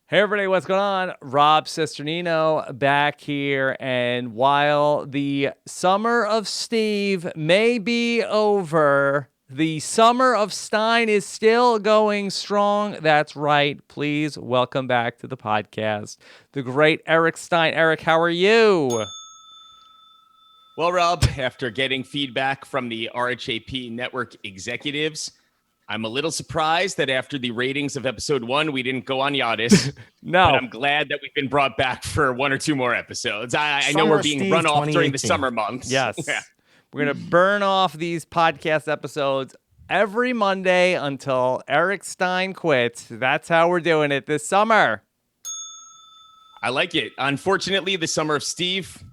Hey everybody, what's going on? Rob Cesternino back here, and while the summer of Steve may be over, the summer of Stein is still going strong. That's right. Please welcome back to the podcast, the great Eric Stein. Eric, how are you? Well, Rob, after getting feedback from the RHAP network executives, I'm a little surprised that after the ratings of episode 1, we didn't go on Yachtis. No. But I'm glad that we've been brought back for 1 or 2 more episodes. I know we're being run off during the summer months. Yes. Yeah. We're going to burn off these podcast episodes every Monday until Eric Stein quits. That's how we're doing it this summer. I like it. Unfortunately, the summer of Steve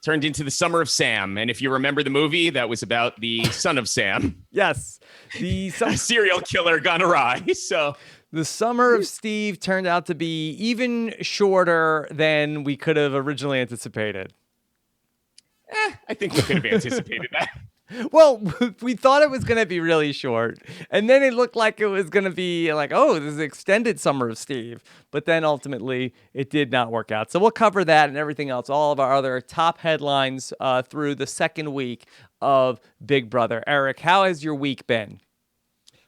turned into the summer of Sam. And if you remember the movie, that was about the son of Sam. Yes. A serial killer gone awry. So the summer of Steve turned out to be even shorter than we could have originally anticipated. I think we could have anticipated that. Well, we thought it was going to be really short, and then it looked like it was going to be like, oh, this is an extended summer of Steve. But then ultimately, it did not work out. So we'll cover that and everything else, all of our other top headlines through the second week of Big Brother. Eric, how has your week been?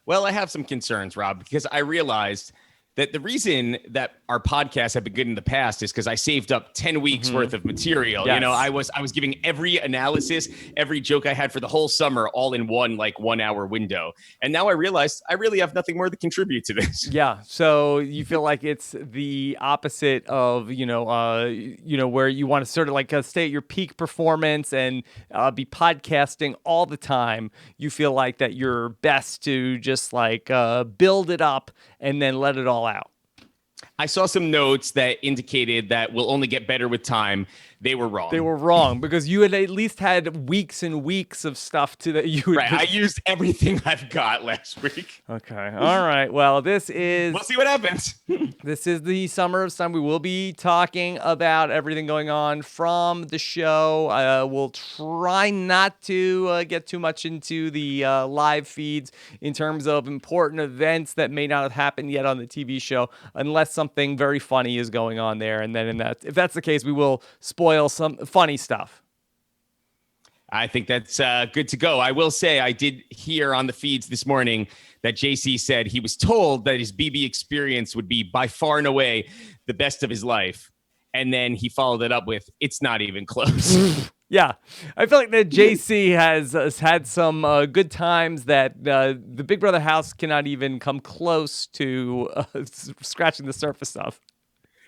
Well, I have some concerns, Rob, because I realized that the reason that our podcasts have been good in the past is because I saved up 10 weeks worth of material. Yes. You know, I was giving every analysis, every joke I had for the whole summer, all in one 1 hour window. And now I realized I really have nothing more to contribute to this. Yeah. So you feel like it's the opposite of, where you want to sort of stay at your peak performance and be podcasting all the time. You feel like that you're best to just build it up and then let it all out. I saw some notes that indicated that we'll only get better with time. They were wrong. They were wrong because you had at least had weeks and weeks of stuff that you would. Right. I used everything I've got last week. Okay. All right. Well, we'll see what happens. This is the summer of Stein. We will be talking about everything going on from the show. We'll try not to get too much into the live feeds in terms of important events that may not have happened yet on the TV show, unless something very funny is going on there. And then if that's the case, we will spoil some funny stuff. I think that's good to go. I will say I did hear on the feeds this morning that JC said he was told that his BB experience would be by far and away the best of his life. And then he followed it up with, it's not even close. Yeah, I feel like that JC has had some good times that the Big Brother house cannot even come close to scratching the surface of.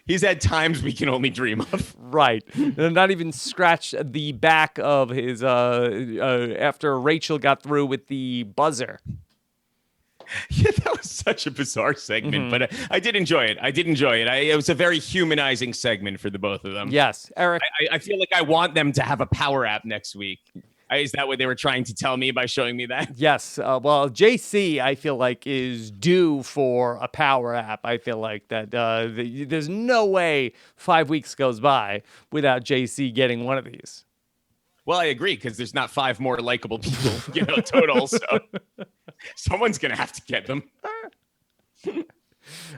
He's had times we can only dream of. Right. Not even scratch the back of his after Rachel got through with the buzzer. Yeah, that was such a bizarre segment, but I did enjoy it. It was a very humanizing segment for the both of them. Yes, Eric. I feel like I want them to have a power app next week. Is that what they were trying to tell me by showing me that? Yes. Well, JC, I feel like, is due for a power app. I feel like that there's no way 5 weeks goes by without JC getting one of these. Well, I agree, because there's not 5 more likable people, total. So someone's going to have to get them.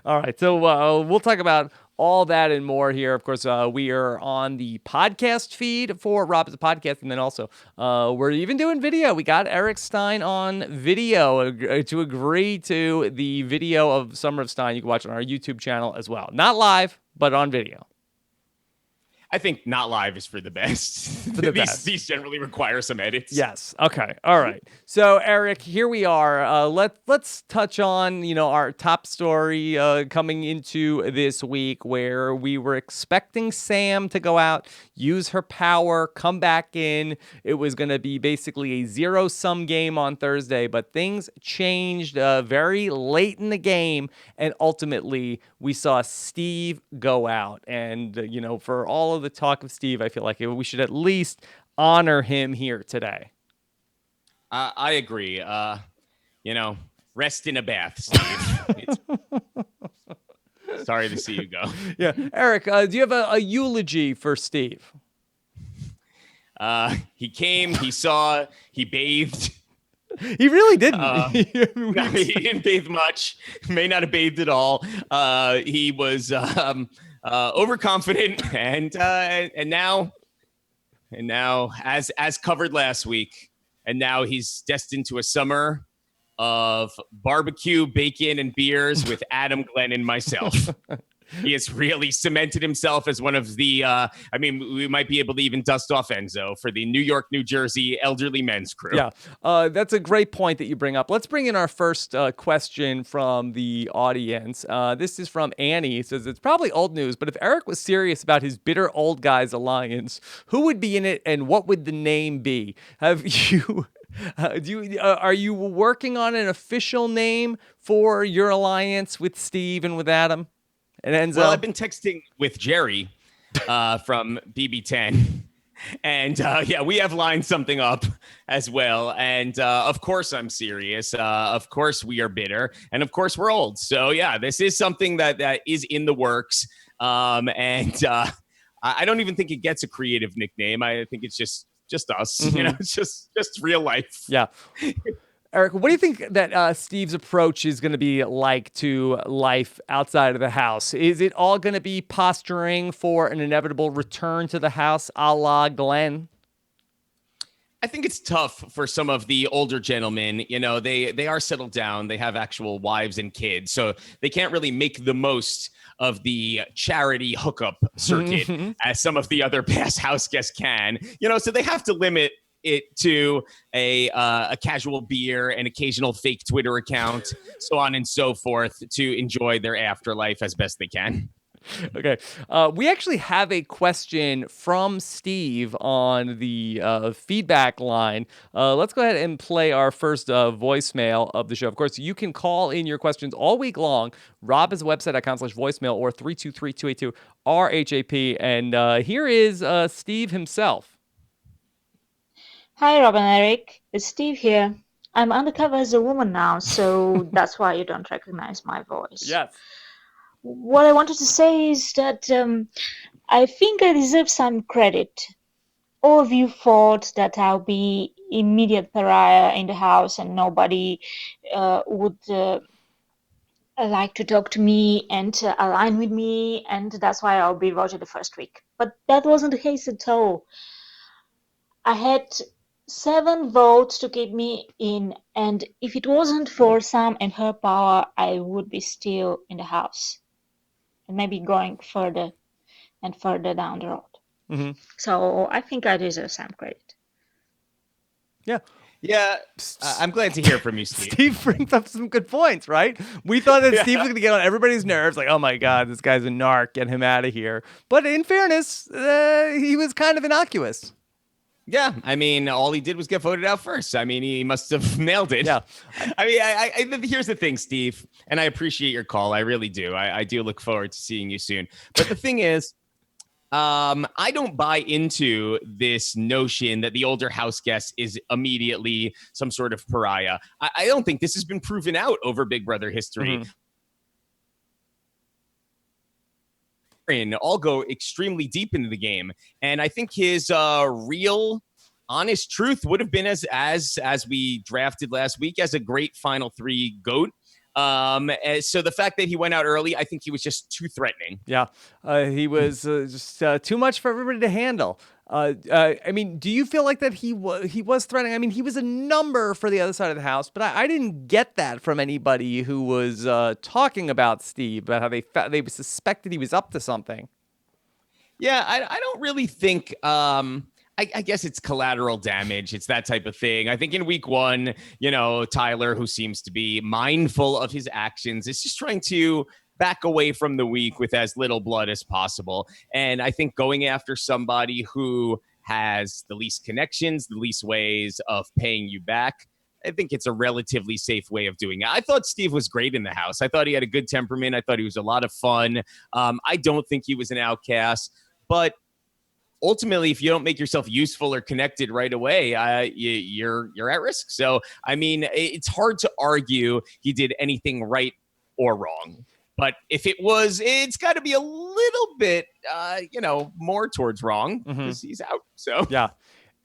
All right. So we'll talk about all that and more here. Of course, we are on the podcast feed for Rob as a podcast. And then also we're even doing video. We got Eric Stein on video to agree to the video of Summer of Stein. You can watch it on our YouTube channel as well. Not live, but on video. I think not live is for the best. These generally require some edits. Yes. Okay. All right. So, Eric, here we are. Let's touch on, our top story coming into this week, where we were expecting Sam to go out, use her power, come back in. It was going to be basically a zero-sum game on Thursday, but things changed very late in the game, and ultimately we saw Steve go out. And, for all of the talk of Steve, I feel like we should at least honor him here today. I agree. Rest in a bath, Steve. Sorry to see you go. Yeah. Eric, do you have a eulogy for Steve? He came, he saw, he bathed. He really didn't. No, he didn't bathe much. May not have bathed at all. He was overconfident, and now as covered last week, and now he's destined to a summer of barbecue, bacon, and beers with Adam, Glenn, and myself. He has really cemented himself as one of the, we might be able to even dust off Enzo for the New York, New Jersey elderly men's crew. Yeah, that's a great point that you bring up. Let's bring in our first question from the audience. This is from Annie. It says, it's probably old news, but if Eric was serious about his bitter old guys alliance, who would be in it and what would the name be? Have you... are you working on an official name for your alliance with Steve and with Adam and Enzo? Well, I've been texting with Jerry from BB10, and we have lined something up as well. And of course, I'm serious. Of course, we are bitter, and of course, we're old. So yeah, this is something that is in the works. I don't even think it gets a creative nickname. I think it's just us, it's just real life. Yeah. Eric, what do you think that Steve's approach is going to be like to life outside of the house? Is it all going to be posturing for an inevitable return to the house a la Glenn? I think it's tough for some of the older gentlemen. They are settled down. They have actual wives and kids, so they can't really make the most of the charity hookup circuit as some of the other past house guests can. So they have to limit it to a casual beer, an occasional fake Twitter account, so on and so forth, to enjoy their afterlife as best they can. Okay. We actually have a question from Steve on the feedback line. Let's go ahead and play our first voicemail of the show. Of course, you can call in your questions all week long. robhasawebsite.com/voicemail or 323-282-RHAP. And here is Steve himself. Hi, Rob and Eric. It's Steve here. I'm undercover as a woman now, so that's why you don't recognize my voice. Yes. What I wanted to say is that I think I deserve some credit. All of you thought that I'll be immediate pariah in the house and nobody would like to talk to me and align with me, and that's why I'll be voted the first week. But that wasn't the case at all. I had 7 votes to keep me in, and if it wasn't for Sam and her power, I would be still in the house and maybe going further and further down the road. Mm-hmm. So I think I deserve some credit. Yeah, I'm glad to hear from you, Steve. Steve brings up some good points, right? We thought that Steve was going to get on everybody's nerves, like, oh my God, this guy's a narc, get him out of here. But in fairness, he was kind of innocuous. Yeah, all he did was get voted out first. He must have nailed it. Yeah. Here's the thing, Steve, and I appreciate your call. I really do. I do look forward to seeing you soon. But the thing is, I don't buy into this notion that the older house guest is immediately some sort of pariah. I don't think this has been proven out over Big Brother history. Mm-hmm. All go extremely deep into the game, and I think his real honest truth would have been as we drafted last week as a great final 3 GOAT. So the fact that he went out early, I think he was just too threatening. Yeah, he was just too much for everybody to handle. Do you feel like that he was threatening? He was a number for the other side of the house, but I didn't get that from anybody who was talking about Steve, about how they suspected he was up to something. Yeah, I don't really think. I guess it's collateral damage. It's that type of thing. I think in week 1, Tyler, who seems to be mindful of his actions, is just trying to back away from the week with as little blood as possible. And I think going after somebody who has the least connections, the least ways of paying you back, I think it's a relatively safe way of doing it. I thought Steve was great in the house. I thought he had a good temperament. I thought he was a lot of fun. I don't think he was an outcast, but ultimately, if you don't make yourself useful or connected right away, you're at risk. So, it's hard to argue he did anything right or wrong. But if it's got to be a little bit, more towards wrong because he's out. So yeah.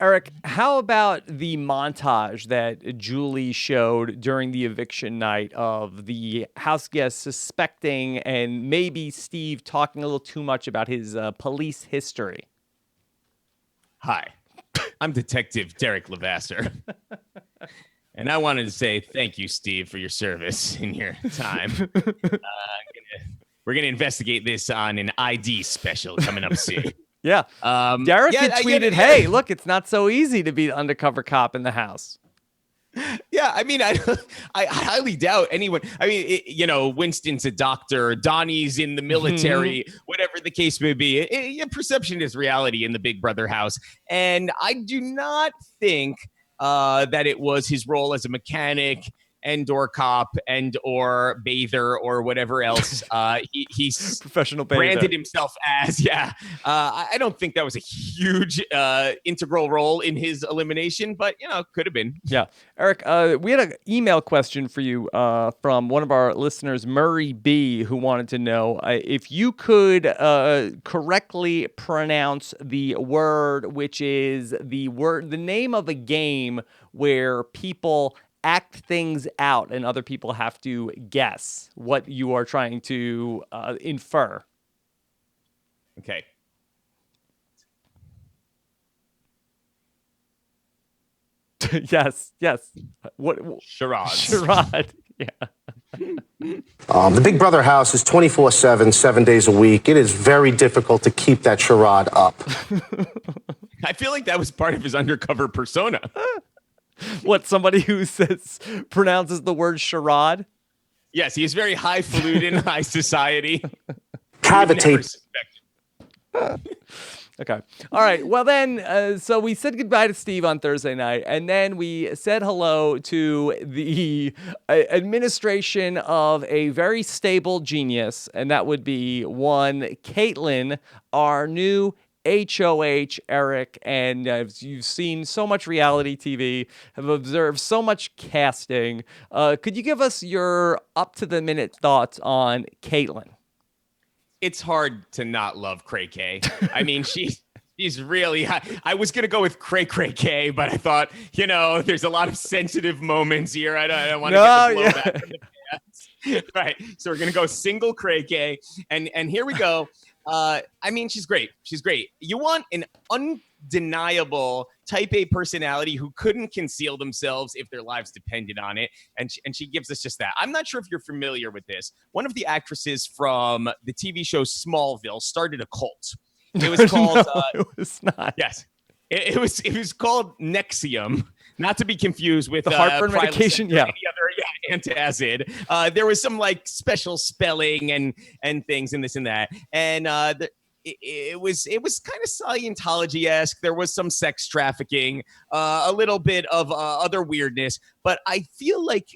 Eric, how about the montage that Julie showed during the eviction night of the house guests suspecting and maybe Steve talking a little too much about his police history? Hi, I'm Detective Derek Lavasser. And I wanted to say thank you, Steve, for your service in your time. We're going to investigate this on an ID special coming up soon. Yeah. Derek had tweeted, hey, look, it's not so easy to be the undercover cop in the house. Yeah, I mean, I highly doubt anyone. I mean, Winston's a doctor, Donnie's in the military, whatever the case may be. Perception is reality in the Big Brother house. And I do not think that it was his role as a mechanic and or cop and or bather or whatever else he's professional bather. branded himself as. I don't think that was a huge integral role in his elimination, but could have been. Yeah. Eric, we had an email question for you from one of our listeners, Murray B, who wanted to know if you could correctly pronounce the word, which is the name of a game where people act things out and other people have to guess what you are trying to infer. Okay. Yes. What? Charades. Charade. Yeah. The Big Brother house is 24/7, 7 days a week. It is very difficult to keep that charade up. I feel like that was part of his undercover persona. What, somebody who pronounces the word charade? Yes, he is very highfalutin, high society. Cavitate. Okay. All right. Well, then, so we said goodbye to Steve on Thursday night, and then we said hello to the administration of a very stable genius, and that would be one, Caitlin, our new HOH, Eric, and you've seen so much reality TV, have observed so much casting. Could you give us your up-to-the-minute thoughts on Caitlin? It's hard to not love Cray K. I mean, she's really. I was gonna go with Cray K, but I thought, there's a lot of sensitive moments here. I don't want to get the blowback from the fans. Right. So we're gonna go single Cray K, and here we go. I mean, she's great. She's great. You want an undeniable type A personality who couldn't conceal themselves if their lives depended on it. And she gives us just that. I'm not sure if you're familiar with this. One of the actresses from the TV show Smallville started a cult. It was called... No, it was not. Yes. It was called Nexium, not to be confused with the heartburn medication. Yeah. Any other antacid. There was some special spelling and things and this and that, and it was kind of Scientology-esque. There was some sex trafficking, a little bit of other weirdness, but I feel like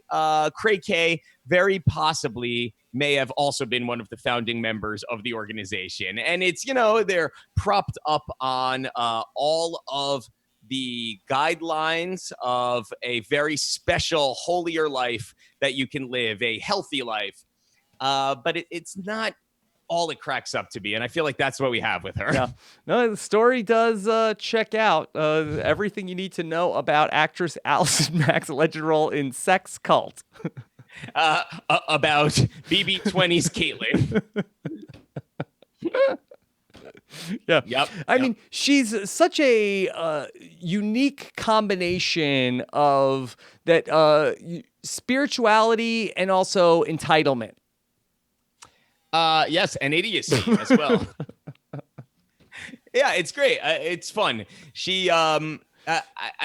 Cray K very possibly may have also been one of the founding members of the organization. And it's, they're propped up on all of the guidelines of a very special, holier life that you can live, a healthy life. But it's not all it cracks up to be. And I feel like that's what we have with her. Yeah. No, the story does check out everything you need to know about actress Allison Mack's alleged role in Sex Cult. About BB20's Caitlin. Yeah. Yep. I mean, she's such a unique combination of that spirituality and also entitlement. Yes, and idiocy as well. Yeah, it's great. It's fun. She, I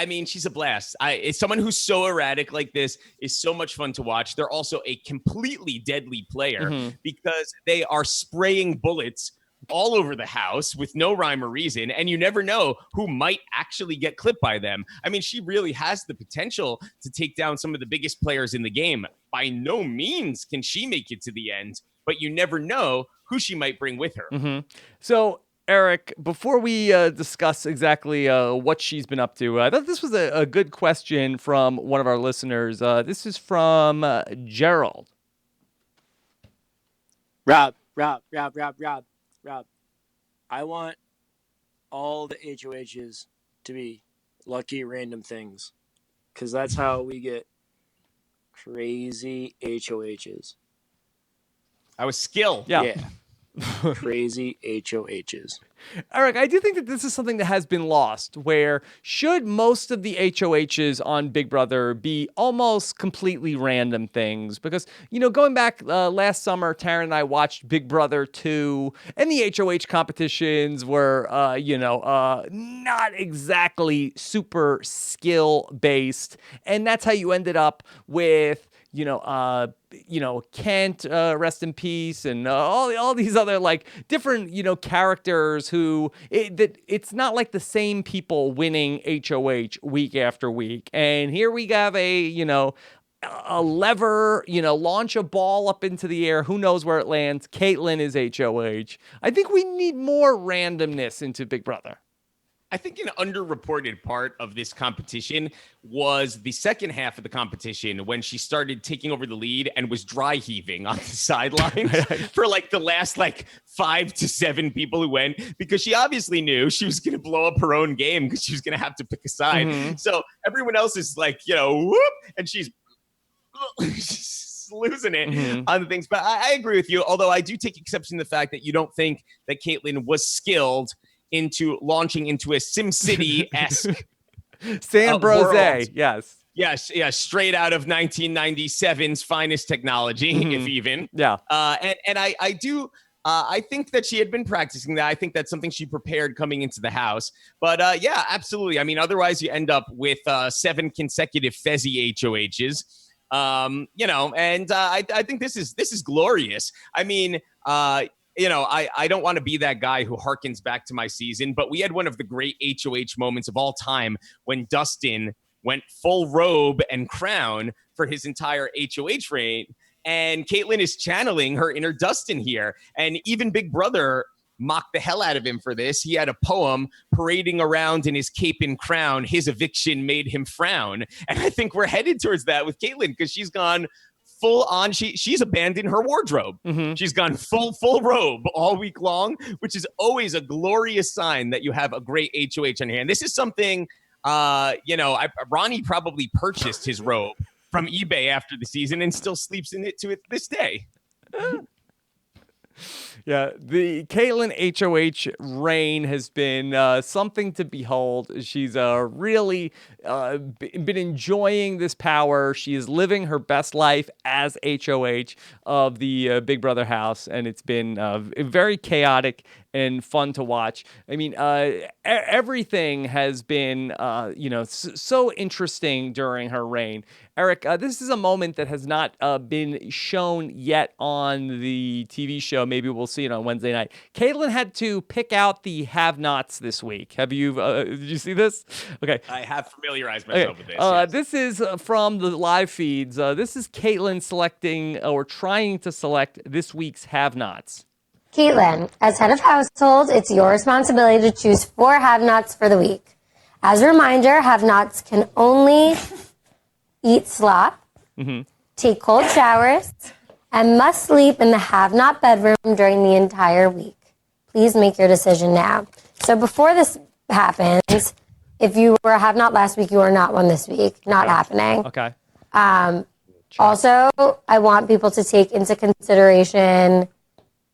mean, she's a blast. It's someone who's so erratic like this is so much fun to watch. They're also a completely deadly player because they are spraying bullets all over the house with no rhyme or reason, and you never know who might actually get clipped by them. I mean, she really has the potential to take down some of the biggest players in the game. By no means can she make it to the end, but you never know who she might bring with her. So, Eric, before we discuss exactly what she's been up to, I thought this was a good question from one of our listeners. This is from Gerald. Rob, I want all the HOHs to be lucky random things, because that's how we get crazy HOHs. I was skill. Yeah. Crazy HOHs. Eric, I do think that this is something that has been lost, where should most of the HOHs on Big Brother be almost completely random things? Because, going back last summer, Taryn and I watched Big Brother 2, and the HOH competitions were, not exactly super skill-based, and that's how you ended up with Kent, rest in peace, and all these other like different, characters who it's not like the same people winning HOH week after week. And here we have a lever, launch a ball up into the air. Who knows where it lands? Caitlyn is HOH. I think we need more randomness into Big Brother. I think an underreported part of this competition was the second half of the competition when she started taking over the lead and was dry heaving on the sidelines for like the last 5 to 7 people who went, because she obviously knew she was going to blow up her own game because she was going to have to pick a side. Mm-hmm. So everyone else is whoop, and she's losing it on the things. But I agree with you, although I do take exception to the fact that you don't think that Caitlyn was skilled into launching into a SimCity-esque San Brose, yes, straight out of 1997's finest technology, if even. Yeah, and I do. I think that she had been practicing that. I think that's something she prepared coming into the house. But yeah, absolutely. I mean, otherwise you end up with 7 consecutive Fezzy HOHs. And I think this is glorious. I mean, I don't want to be that guy who harkens back to my season, but we had one of the great HOH moments of all time when Dustin went full robe and crown for his entire HOH reign. And Caitlyn is channeling her inner Dustin here. And even Big Brother mocked the hell out of him for this. He had a poem parading around in his cape and crown. His eviction made him frown. And I think we're headed towards that with Caitlyn, because she's gone full on. She's abandoned her wardrobe. Mm-hmm. She's gone full robe all week long, which is always a glorious sign that you have a great HOH on your hand. This is something, Ronnie probably purchased his robe from eBay after the season and still sleeps in it to it this day. Yeah, the Caitlyn HOH reign has been something to behold. She's really been enjoying this power. She is living her best life as HOH of the Big Brother house, and it's been very chaotic and fun to watch. I mean, everything has been, so interesting during her reign. Eric, this is a moment that has not been shown yet on the TV show. Maybe we'll see it on Wednesday night. Caitlyn had to pick out the have-nots this week. Have you? Did you see this? Okay. I have familiarized myself with this. Yes. This is from the live feeds. This is Caitlyn selecting or trying to select this week's have-nots. Caitlyn, as head of household, it's your responsibility to choose 4 have-nots for the week. As a reminder, have-nots can only eat slop, take cold showers, and must sleep in the have-not bedroom during the entire week. Please make your decision now. So before this happens, if you were a have-not last week, you are not one this week. Not happening. Okay. Also, I want people to take into consideration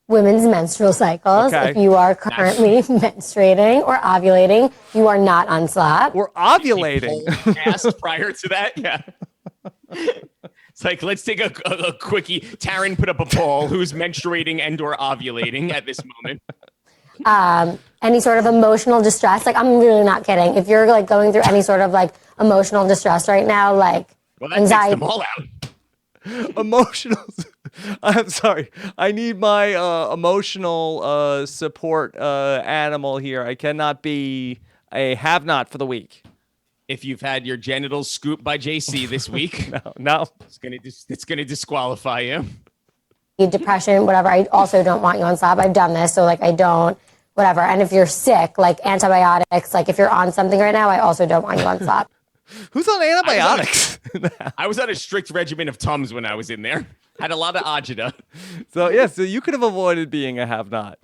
women's menstrual cycles. Okay. If you are currently menstruating or ovulating, you are not on slop. We're ovulating. Asked prior to that, yeah. It's like, let's take a quickie. Taryn put up a poll: who's menstruating and or ovulating at this moment? Any sort of emotional distress. I'm really not kidding. If you're going through any sort of emotional distress right now, well, that anxiety. takes them all out. Emotional. I'm sorry. I need my emotional support animal here. I cannot be a have-not for the week. If you've had your genitals scooped by JC this week, no, it's gonna disqualify you. Depression, whatever. I also don't want you on slop. I've done this, so I don't. Whatever. And if you're sick, antibiotics, if you're on something right now, I also don't want you on slop. Who's on antibiotics? I was on a strict regimen of Tums when I was in there. Had a lot of agita. So you could have avoided being a have-not.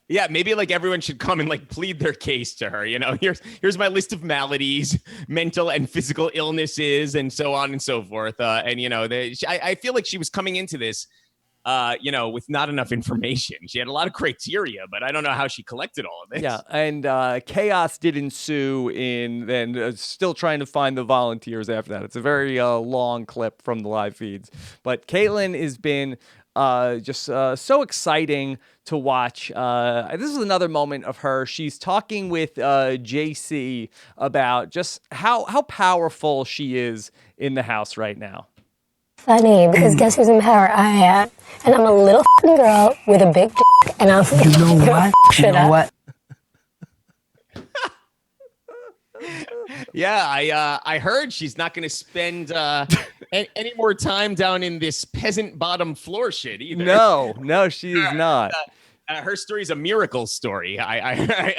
Yeah, maybe like everyone should come and like plead their case to her. Here's my list of maladies, mental and physical illnesses, and so on and so forth. I feel like she was coming into this, with not enough information. She had a lot of criteria, but I don't know how she collected all of this. Yeah, and chaos did ensue still trying to find the volunteers after that. It's a very long clip from the live feeds. But Caitlin has been just so exciting to watch. This is another moment of her. She's talking with JC about just how powerful she is in the house right now. Funny, because guess who's in power? I am. And I'm a little girl with a big dick, and I'm You know what? You know what? Yeah, I heard she's not going to spend any more time down in this peasant bottom floor shit either. No, she is not. Her story is a miracle story. I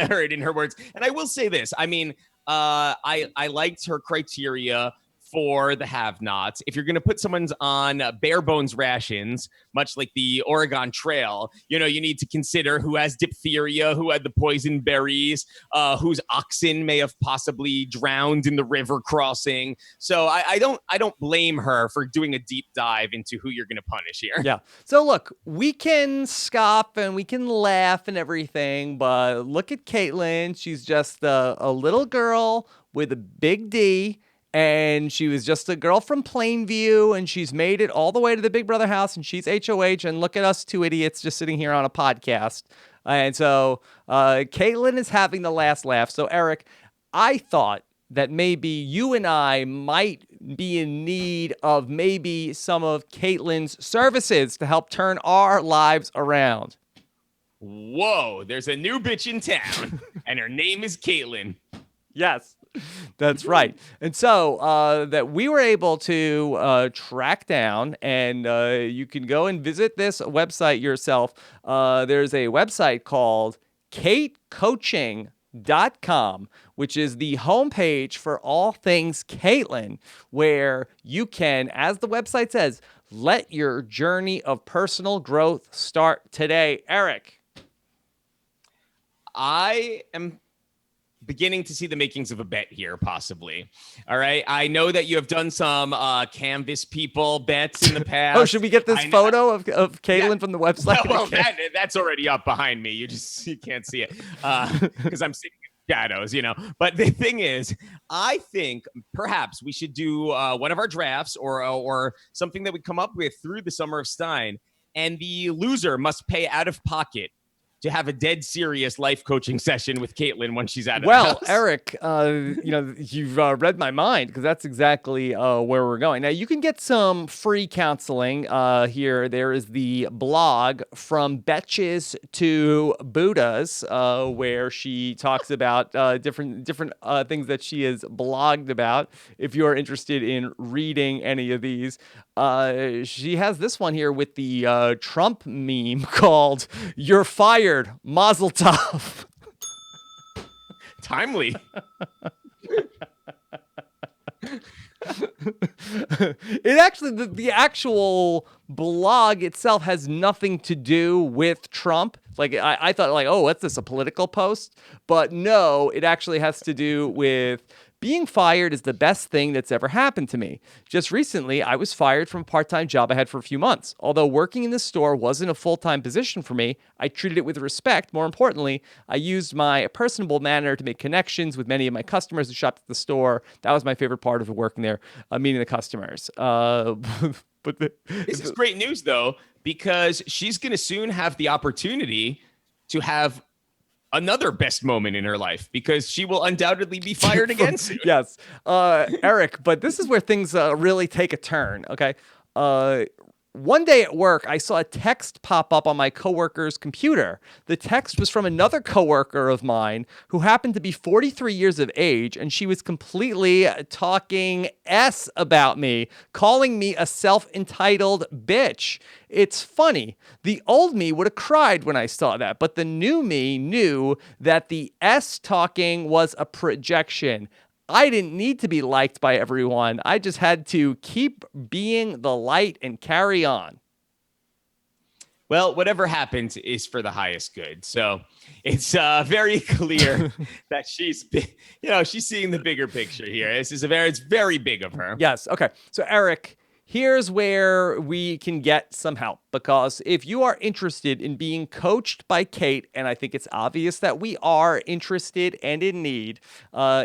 heard in her words. And I will say this. I mean, I liked her criteria for the have-nots. If you're going to put someone's on bare bones rations, much like the Oregon Trail, you need to consider who has diphtheria, who had the poison berries, whose oxen may have possibly drowned in the river crossing. So I don't blame her for doing a deep dive into who you're going to punish here. Yeah. So look, we can scoff and we can laugh and everything, but look at Caitlin. She's just a little girl with a big D. And she was just a girl from Plainview, and she's made it all the way to the Big Brother house, and she's HOH, and look at us two idiots just sitting here on a podcast. And so Caitlin is having the last laugh. So, Eric, I thought that maybe you and I might be in need of maybe some of Caitlin's services to help turn our lives around. Whoa, there's a new bitch in town, and her name is Caitlin. Yes. That's right. And so that we were able to track down, and you can go and visit this website yourself. There's a website called katecoaching.com, which is the homepage for all things Caitlin, where you can, as the website says, let your journey of personal growth start today. Eric. I am beginning to see the makings of a bet here, possibly. All right. I know that you have done some Canvas people bets in the past. Oh, should we get this photo of Caitlin from the website? Well, that's already up behind me. You can't see it because I'm sitting in shadows, But the thing is, I think perhaps we should do one of our drafts or something that we come up with through the Summer of Stein, and the loser must pay out of pocket to have a dead serious life coaching session with Caitlin when she's out of the house. Eric, you've read my mind, because that's exactly where we're going. Now, you can get some free counseling here. There is the blog From Betches to Buddhas, where she talks about different things that she has blogged about. If you're interested in reading any of these, she has this one here with the Trump meme called "You're Fired, Mazel Tov." Timely. It actually, the actual blog itself has nothing to do with Trump. Like, I thought, like, oh, what's this, a political post? But no, it actually has to do with being fired is the best thing that's ever happened to me. Just recently, I was fired from a part-time job I had for a few months. Although working in the store wasn't a full-time position for me, I treated it with respect. More importantly, I used my personable manner to make connections with many of my customers who shopped at the store. That was my favorite part of working there, meeting the customers. This is great news, though, because she's going to soon have the opportunity to have another best moment in her life, because she will undoubtedly be fired again soon. Yes. Eric, but this is where things really take a turn, okay? One day at work, I saw a text pop up on my coworker's computer. The text was from another coworker of mine who happened to be 43 years of age, and she was completely talking S about me, calling me a self-entitled bitch. It's funny. The old me would have cried when I saw that, but the new me knew that the S talking was a projection. I didn't need to be liked by everyone. I just had to keep being the light and carry on. Well, whatever happens is for the highest good. So it's very clear that she's seeing the bigger picture here. It's very big of her. Yes. Okay. So Eric, here's where we can get some help, because if you are interested in being coached by Kate, and I think it's obvious that we are interested and in need,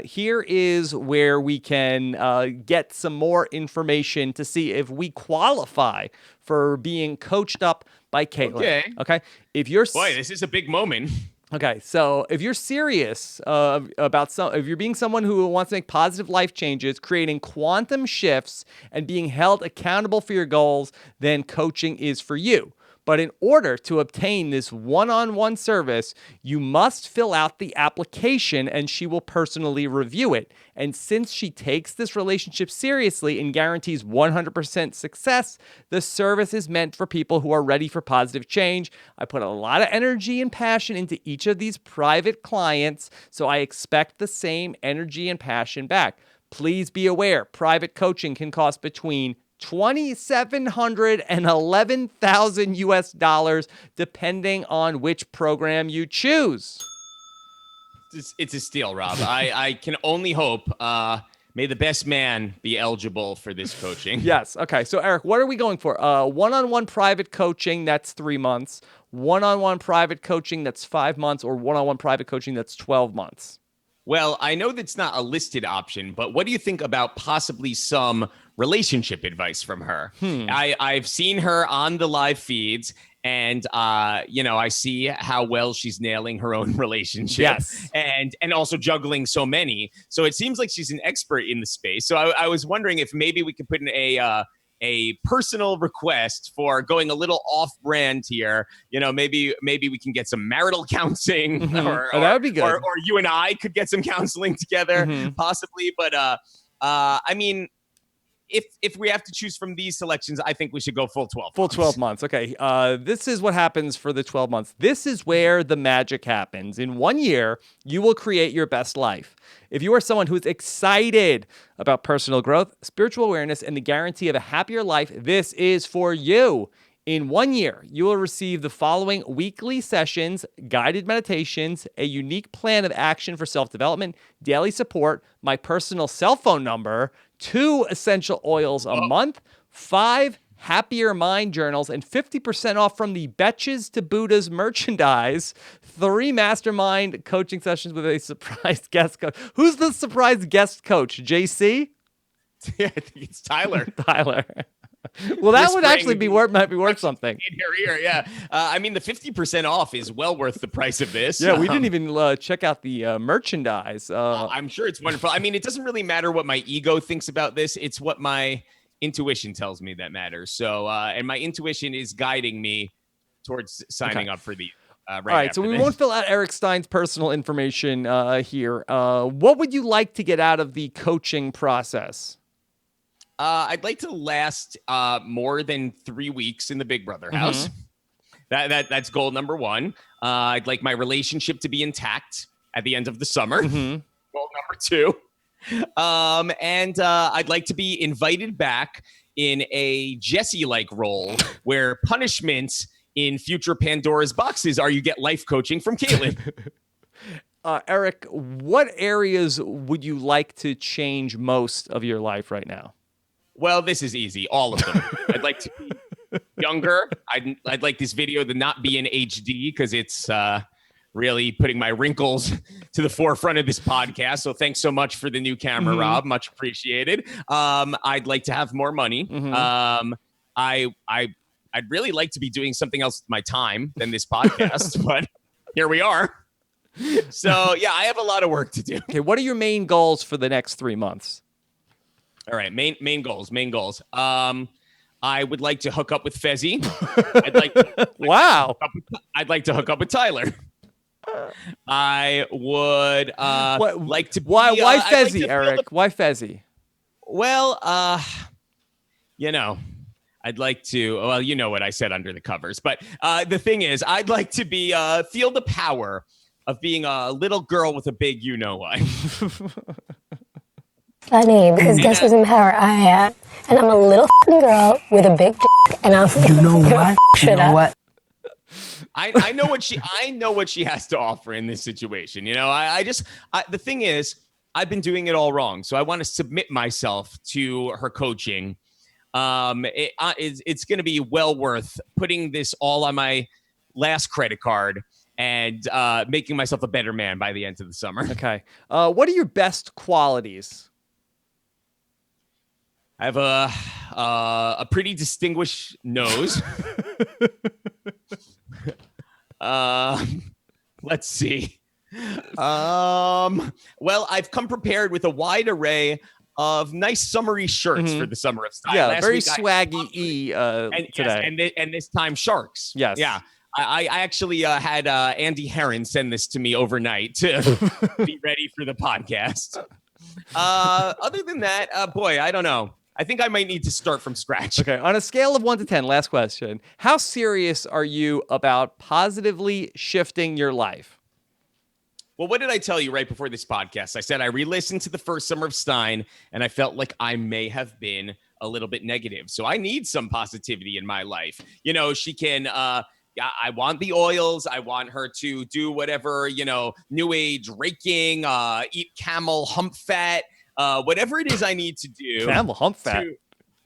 here is where we can get some more information to see if we qualify for being coached up by Caitlin. Okay. If you're this is a big moment. Okay, so if you're serious if you're being someone who wants to make positive life changes, creating quantum shifts, and being held accountable for your goals, then coaching is for you. But in order to obtain this one-on-one service, you must fill out the application and she will personally review it. And since she takes this relationship seriously and guarantees 100% success, the service is meant for people who are ready for positive change. I put a lot of energy and passion into each of these private clients, so I expect the same energy and passion back. Please be aware, private coaching can cost between $2,700 and $11,000 US, depending on which program you choose. It's a steal, Rob. I can only hope. May the best man be eligible for this coaching. Yes. Okay. So, Eric, what are we going for? One-on-one private coaching, that's 3 months. One-on-one private coaching, that's 5 months. Or one-on-one private coaching, that's 12 months. Well, I know that's not a listed option, but what do you think about possibly some relationship advice from her? I've seen her on the live feeds, and I see how well she's nailing her own relationship. Yes. And also juggling so many. So it seems like she's an expert in the space. So I was wondering if maybe we could put in a personal request for going a little off-brand here. Maybe we can get some marital counseling, or that would be good. Or you and I could get some counseling together, possibly. But I mean, if we have to choose from these selections, I think we should go full 12 months. Full 12 months. Okay. This is what happens for the 12 months. This is where the magic happens. In 1 year, you will create your best life. If you are someone who's excited about personal growth, spiritual awareness, and the guarantee of a happier life, this is for you. In 1 year, you will receive the following weekly sessions, guided meditations, a unique plan of action for self-development, daily support, my personal cell phone number, 2 essential oils a month, 5 happier mind journals, and 50% off from the Betches to Buddhas merchandise, 3 mastermind coaching sessions with a surprise guest coach. Who's the surprise guest coach? JC? Yeah, I think it's Tyler. Tyler. Well, that would actually might be worth something. In your ear, yeah. I mean, the 50% off is well worth the price of this. Yeah, we didn't even check out the merchandise. I'm sure it's wonderful. I mean, it doesn't really matter what my ego thinks about this. It's what my intuition tells me that matters. So, and my intuition is guiding me towards signing up for the. All right, so we won't fill out Eric Stein's personal information here. What would you like to get out of the coaching process? I'd like to last more than 3 weeks in the Big Brother house. That's goal number 1. I'd like my relationship to be intact at the end of the summer. Goal number 2. And I'd like to be invited back in a Jesse-like role where punishments in future Pandora's boxes are you get life coaching from Caitlin. Eric, what areas would you like to change most of your life right now? Well, this is easy. All of them. I'd like to be younger. I'd like this video to not be in HD because it's really putting my wrinkles to the forefront of this podcast. So thanks so much for the new camera, Rob. Much appreciated. I'd like to have more money. I'd really like to be doing something else with my time than this podcast, but here we are. So yeah, I have a lot of work to do. Okay, what are your main goals for the next 3 months? All right, main goals. I would like to hook up with Fezzi. Wow. I'd like to hook up with Tyler. I would like to. Why Fezzi, like Eric? Why Fezzi? Well, I'd like to. Well, you know what I said under the covers, but the thing is, I'd like to be feel the power of being a little girl with a big you-know-what. Funny, because guess who's in power? I am. And I'm a little girl with a big dick, and I'll You know what? I know what she has to offer in this situation. You know, the thing is, I've been doing it all wrong. So I want to submit myself to her coaching. It's going to be well worth putting this all on my last credit card and making myself a better man by the end of the summer. Okay. What are your best qualities? I have a pretty distinguished nose. Let's see. Well, I've come prepared with a wide array of nice summery shirts for the summer of Stein. Yeah, Last very week swaggy today. Yes, and this time sharks. Yes. Yeah. I actually had Andy Herron send this to me overnight to be ready for the podcast. Other than that, boy, I don't know. I think I might need to start from scratch. Okay. On a scale of 1 to 10, last question. How serious are you about positively shifting your life? Well, what did I tell you right before this podcast? I said I re-listened to the first summer of Stein, and I felt like I may have been a little bit negative. So I need some positivity in my life. You know, she can... I want the oils. I want her to do whatever, you know, new age raking, eat camel hump fat, whatever it is I need to do. Camel hump fat.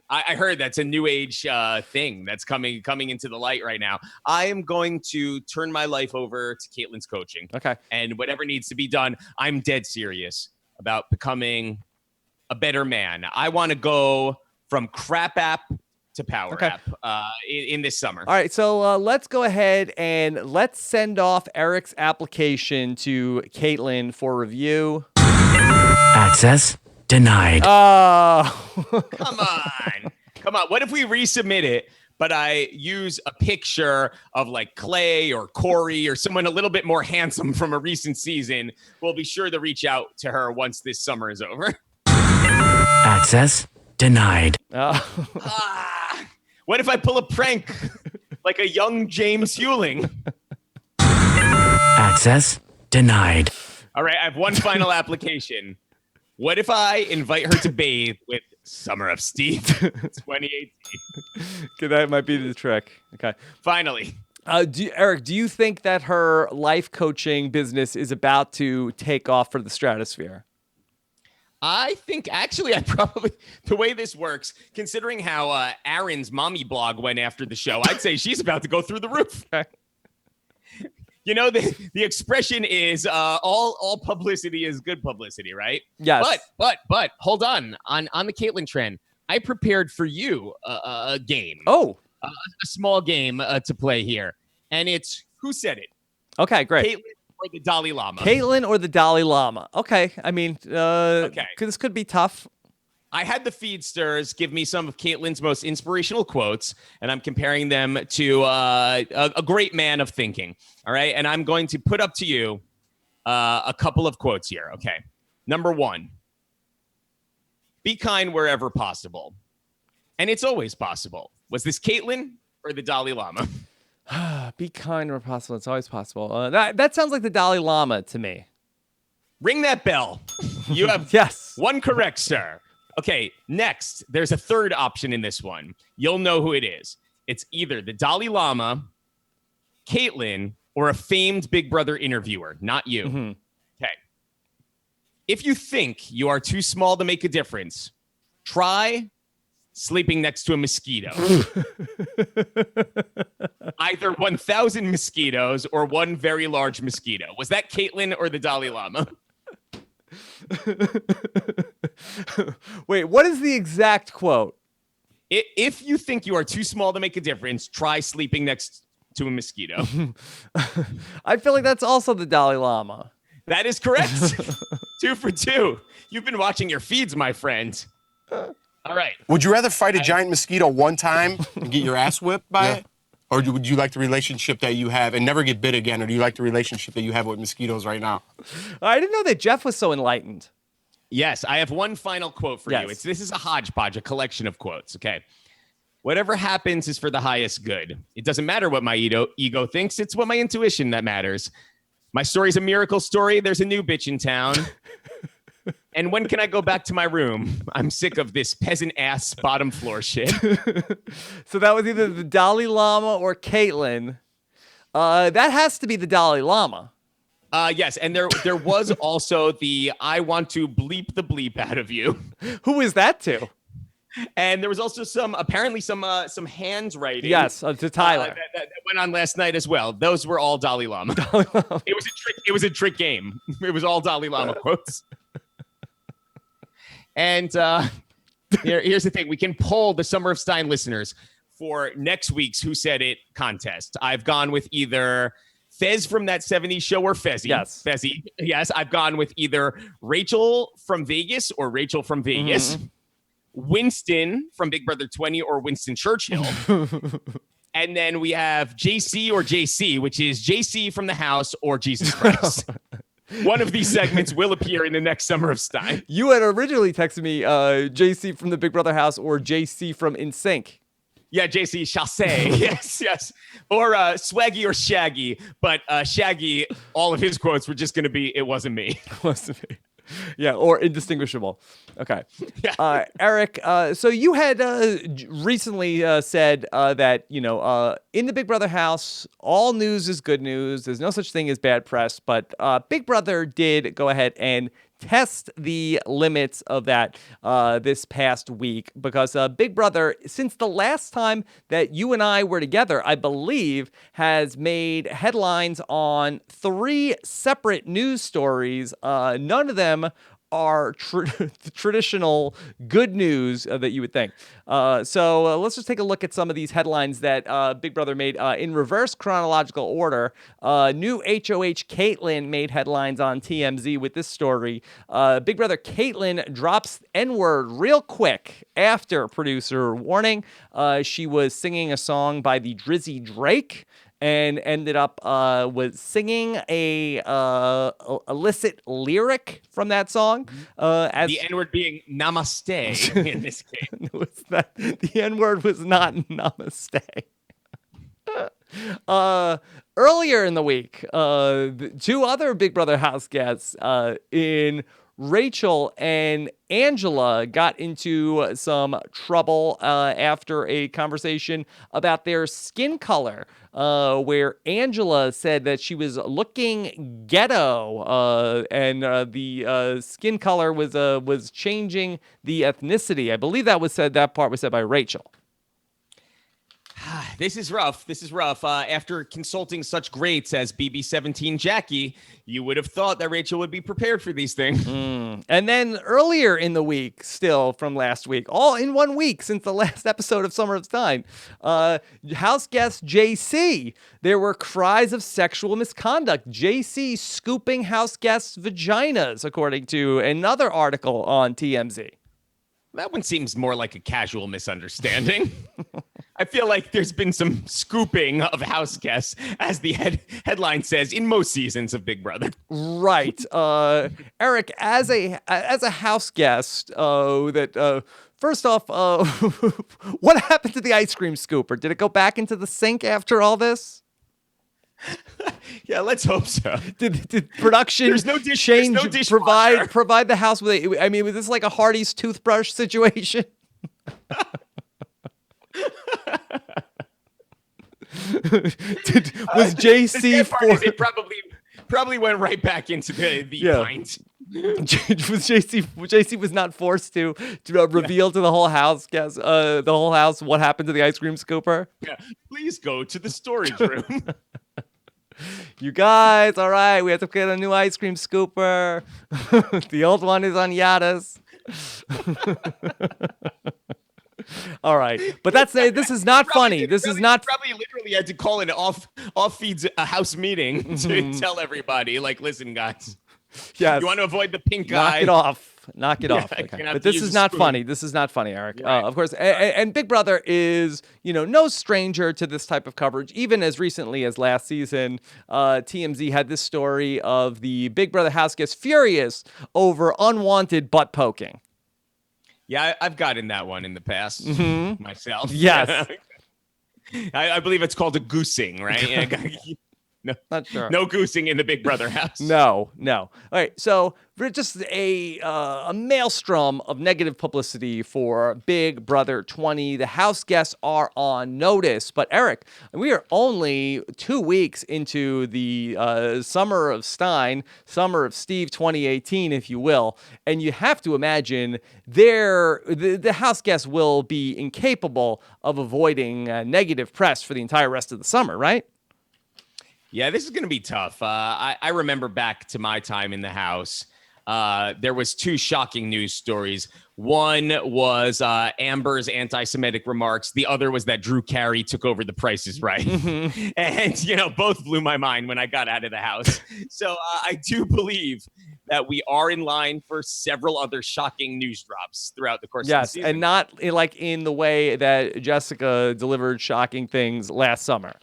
I heard that's a new age thing that's coming into the light right now. I am going to turn my life over to Caitlin's coaching. Okay. And whatever needs to be done, I'm dead serious about becoming a better man. I want to go from crap app to power app in this summer. All right, so let's go ahead and let's send off Eric's application to Caitlin for review. Access denied. Oh. Come on. What if we resubmit it, but I use a picture of like Clay or Corey or someone a little bit more handsome from a recent season? We'll be sure to reach out to her once this summer is over. Access denied. What if I pull a prank like a young James Hewling? Access denied. All right, I have one final application. What if I invite her to bathe with Summer of Steve 2018? Okay, that might be the trick. Okay. Finally. Eric, do you think that her life coaching business is about to take off for the stratosphere? I think actually the way this works, considering how Aaron's mommy blog went after the show, I'd say she's about to go through the roof. You know, the expression is all publicity is good publicity, right? Yes. But hold on the Caitlin trend. I prepared for you a game. Oh, a small game to play here, and it's who said it? Okay, great. Caitlin or the Dalai Lama? Caitlin or the Dalai Lama? Okay, I mean, okay, this could be tough. I had the feedsters give me some of Caitlin's most inspirational quotes, and I'm comparing them to a great man of thinking. All right, and I'm going to put up to you a couple of quotes here. Okay, number 1: be kind wherever possible, and it's always possible. Was this Caitlin or the Dalai Lama? Be kind where possible. It's always possible. That sounds like the Dalai Lama to me. Ring that bell. You have yes. One correct, sir. Okay, next, there's a third option in this one. You'll know who it is. It's either the Dalai Lama, Caitlin, or a famed Big Brother interviewer, not you. Mm-hmm. Okay. If you think you are too small to make a difference, try sleeping next to a mosquito. Either 1,000 mosquitoes or one very large mosquito. Was that Caitlin or the Dalai Lama? Wait, what is the exact quote? If you think you are too small to make a difference, try sleeping next to a mosquito. I feel like that's also the Dalai Lama. That is correct. 2 for 2. You've been watching your feeds, my friend. All right. Would you rather fight a giant mosquito one time and get your ass whipped by it? Or would you like the relationship that you have and never get bit again? Or do you like the relationship that you have with mosquitoes right now? I didn't know that Jeff was so enlightened. Yes, I have one final quote for you. This is a hodgepodge, a collection of quotes, okay? Whatever happens is for the highest good. It doesn't matter what my ego thinks. It's what my intuition that matters. My story's a miracle story. There's a new bitch in town. And when can I go back to my room? I'm sick of this peasant-ass bottom floor shit. So that was either the Dalai Lama or Caitlin. That has to be the Dalai Lama. Yes, and there was also the "I want to bleep the bleep out of you." Who is that to? And there was also some hands writing. Yes, to Tyler. That went on last night as well. Those were all Dalai Lama. It was a trick. It was a trick game. It was all Dalai Lama quotes. And here's the thing: we can poll the Summer of Stein listeners for next week's Who Said It contest. I've gone with either Fez from That 70s Show or Fezzy. Yes. Fezzy. Yes, I've gone with either Rachel from Vegas or Rachel from Vegas. Mm-hmm. Winston from Big Brother 20 or Winston Churchill. And then we have JC or JC, which is JC from the House or Jesus Christ. One of these segments will appear in the next Summer of Stein. You had originally texted me JC from the Big Brother House or JC from NSYNC. Yeah, JC Chasse. Yes. Or Swaggy or Shaggy. But Shaggy, all of his quotes were just going to be, "It wasn't me." It wasn't me. Yeah, or indistinguishable. Okay. Yeah. Eric, so you had recently said that, in the Big Brother house, all news is good news. There's no such thing as bad press. But Big Brother did go ahead and test the limits of that this past week, because Big Brother, since the last time that you and I were together, I believe, has made headlines on 3 separate news stories. None of them are traditional good news that you would think. So let's just take a look at some of these headlines that Big Brother made in reverse chronological order. New HOH Caitlyn made headlines on TMZ with this story. Big Brother Caitlyn drops N-word real quick after producer warning. She was singing a song by the Drizzy Drake and ended up with singing a illicit lyric from that song. As the N-word being namaste in this case. The N-word was not namaste. Earlier in the week, 2 other Big Brother house guests in Rachel and Angela got into some trouble after a conversation about their skin color, where Angela said that she was looking ghetto, and the skin color was changing the ethnicity. I believe that part was said by Rachel. This is rough. After consulting such greats as BB17 Jackie, you would have thought that Rachel would be prepared for these things. And then earlier in the week, still from last week, all in 1 week since the last episode of Summer of Stein, house guest JC, there were cries of sexual misconduct. JC scooping house guests' vaginas, according to another article on TMZ. That one seems more like a casual misunderstanding. I feel like there's been some scooping of house guests, as the headline says, in most seasons of Big Brother. Right. Eric, as a house guest, first off, what happened to the ice cream scooper? Did it go back into the sink after all this? Yeah, let's hope so. Did production there's no provide the house with was this like a Hardy's toothbrush situation? Was JC it probably went right back into the pint. JC was not forced to reveal to the whole house what happened to the ice cream scooper? Yeah. Please go to the storage room. You guys, all right, we have to get a new ice cream scooper. The old one is on hiatus. All right, but this is not funny. This is not probably literally had to call an off feeds a house meeting to tell everybody, like, listen, guys. Yes. You want to avoid the pink eye? Knock it off. Okay. But this is not funny. This is not funny, Eric. Right. Of course. And Big Brother is, no stranger to this type of coverage. Even as recently as last season, TMZ had this story of the Big Brother house guests furious over unwanted butt poking. Yeah, I've gotten that one in the past myself. Yes. I believe it's called a goosing, right? No, Not sure. no goosing in the Big Brother house. No. All right, so we're just a maelstrom of negative publicity for Big Brother 20. The house guests are on notice, but Eric, we are only 2 weeks into the summer of Stein, summer of Steve 2018, if you will, and you have to imagine the house guests will be incapable of avoiding negative press for the entire rest of the summer, right? Yeah, this is going to be tough. I remember back to my time in the house. There was 2 shocking news stories. One was Amber's anti-Semitic remarks. The other was that Drew Carey took over The Price is Right. And, both blew my mind when I got out of the house. So I do believe that we are in line for several other shocking news drops throughout the course of the season. Yes, and not like in the way that Jessica delivered shocking things last summer.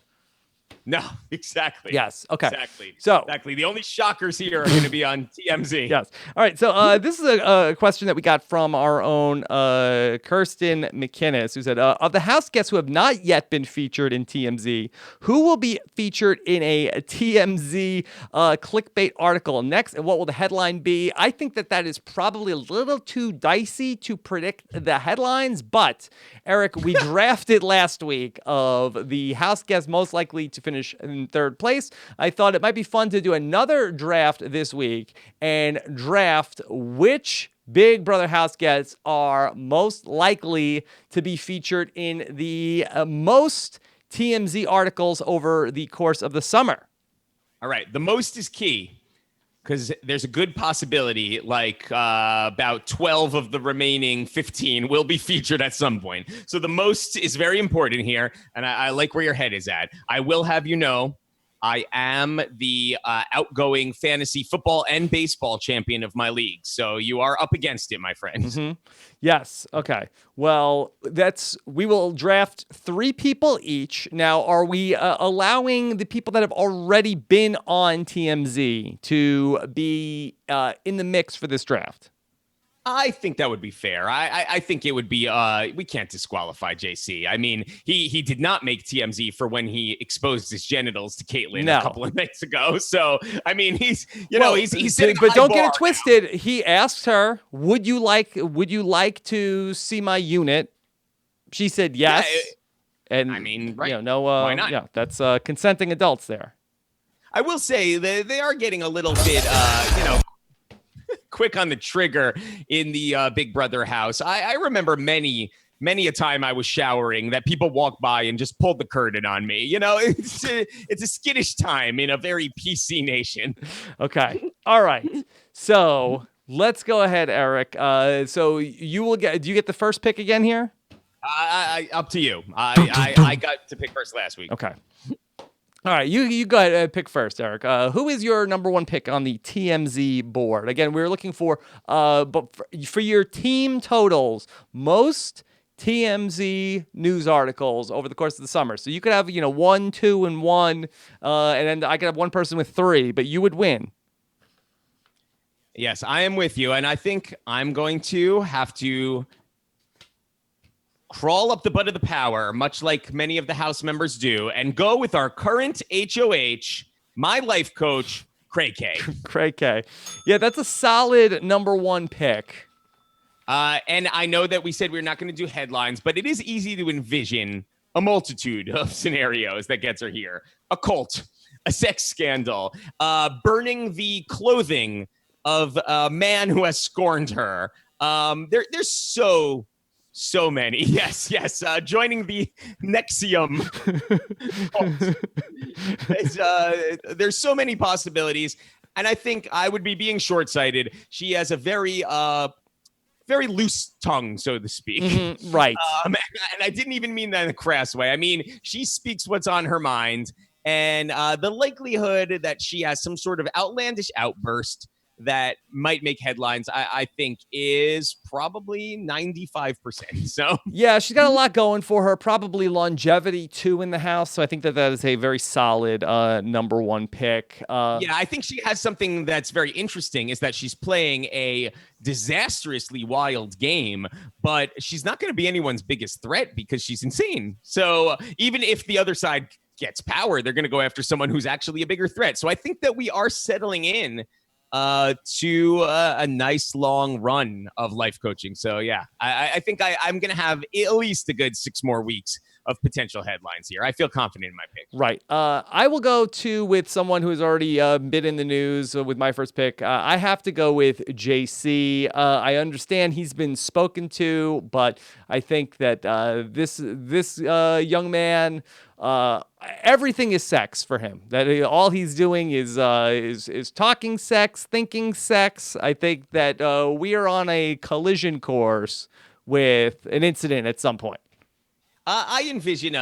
No, exactly. Yes. Okay. Exactly. So exactly. The only shockers here are going to be on TMZ. Yes. All right. So this is a question that we got from our own Kirsten McInnes, who said, of the house guests who have not yet been featured in TMZ, who will be featured in a TMZ clickbait article next, and what will the headline be? I think that is probably a little too dicey to predict the headlines, but Eric, we drafted last week of the house guests most likely to finish in 3rd place. I thought it might be fun to do another draft this week and draft which Big Brother house guests are most likely to be featured in the most TMZ articles over the course of the summer. All right. The most is key because there's a good possibility like about 12 of the remaining 15 will be featured at some point. So the most is very important here, and I like where your head is at. I will have you know, I am the outgoing fantasy football and baseball champion of my league. So you are up against it, my friend. Mm-hmm. Yes. Okay. Well, we will draft 3 people each. Now, are we allowing the people that have already been on TMZ to be in the mix for this draft? I think that would be fair. I think it would be, we can't disqualify JC. I mean, he did not make TMZ for when he exposed his genitals to Caitlyn a couple of nights ago. So, I mean, he's sitting but don't get it twisted. Now. He asked her, would you like to see my unit? She said yes. Yeah, and I mean, right. Why not? Yeah, that's consenting adults there. I will say they are getting a little bit, quick on the trigger in the Big Brother house. I remember many a time I was showering that people walked by and just pulled the curtain on me. It's a skittish time in a very PC nation. Okay. All right. So let's go ahead, Eric. So do you get the first pick again here? Up to you. I got to pick first last week. Okay. All right, you go ahead and pick first, Eric. Who is your number 1 pick on the TMZ board? Again, we're looking for, but for your team totals, most TMZ news articles over the course of the summer. So you could have, 1, 2, and 1, and then I could have one person with 3, but you would win. Yes, I am with you, and I think I'm going to have to crawl up the butt of the power, much like many of the House members do, and go with our current HOH, my life coach, Cray K. Cray K. Yeah, that's a solid number 1 pick. And I know that we said we're not going to do headlines, but it is easy to envision a multitude of scenarios that gets her here. A cult, a sex scandal, burning the clothing of a man who has scorned her. There's so many. Yes. Joining the Nexium. There's so many possibilities. And I think I would be being short-sighted. She has a very loose tongue, so to speak. Mm-hmm, right. And I didn't even mean that in a crass way. I mean, she speaks what's on her mind. And the likelihood that she has some sort of outlandish outburst that might make headlines, I think, is probably 95%. So yeah, she's got a lot going for her. Probably longevity too in the house. So I think that is a very solid number 1 pick. Yeah, I think she has something that's very interesting. Is that she's playing a disastrously wild game, but she's not going to be anyone's biggest threat because she's insane. So even if the other side gets power, they're going to go after someone who's actually a bigger threat. So I think that we are settling in to a nice long run of life coaching. So yeah, I think I'm going to have at least a good 6 more weeks of potential headlines here. I feel confident in my pick. Right. I will go with someone who has already been in the news with my first pick. I have to go with JC. I understand he's been spoken to, but I think that this young man, everything is sex for him. That all he's doing is talking sex, thinking sex. I think that we are on a collision course with an incident at some point. I envision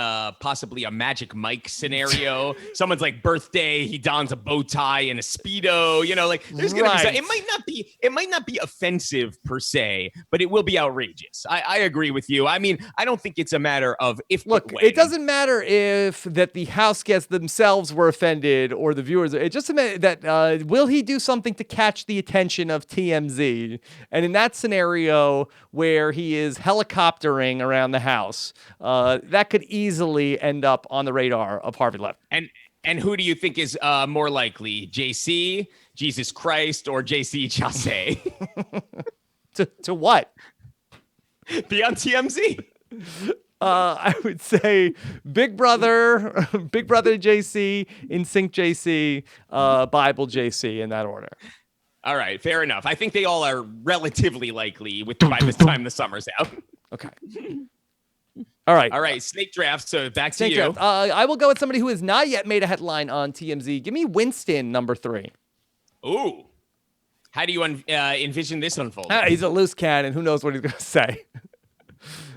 possibly a Magic Mike scenario. Someone's like birthday, he dons a bow tie and a Speedo. You know, like there's gonna be. It might not be offensive per se, but it will be outrageous. I agree with you. I mean, I don't think it's a matter of if. Look, it doesn't matter if that the house guests themselves were offended or the viewers. It just meant that will he do something to catch the attention of TMZ? And in that scenario where he is helicoptering around the house. That could easily end up on the radar of Harvey Levin. And who do you think is more likely, JC, Jesus Christ, or JC Chase? to what? Be on TMZ. I would say Big Brother JC, NSYNC JC, Bible JC in that order. All right, fair enough. I think they all are relatively likely by the time the summer's out. Okay. All right. Snake draft. So back to you. Draft. I will go with somebody who has not yet made a headline on TMZ. Give me Winston, number 3. Ooh. How do you envision this unfolding? He's a loose cannon. Who knows what he's going to say?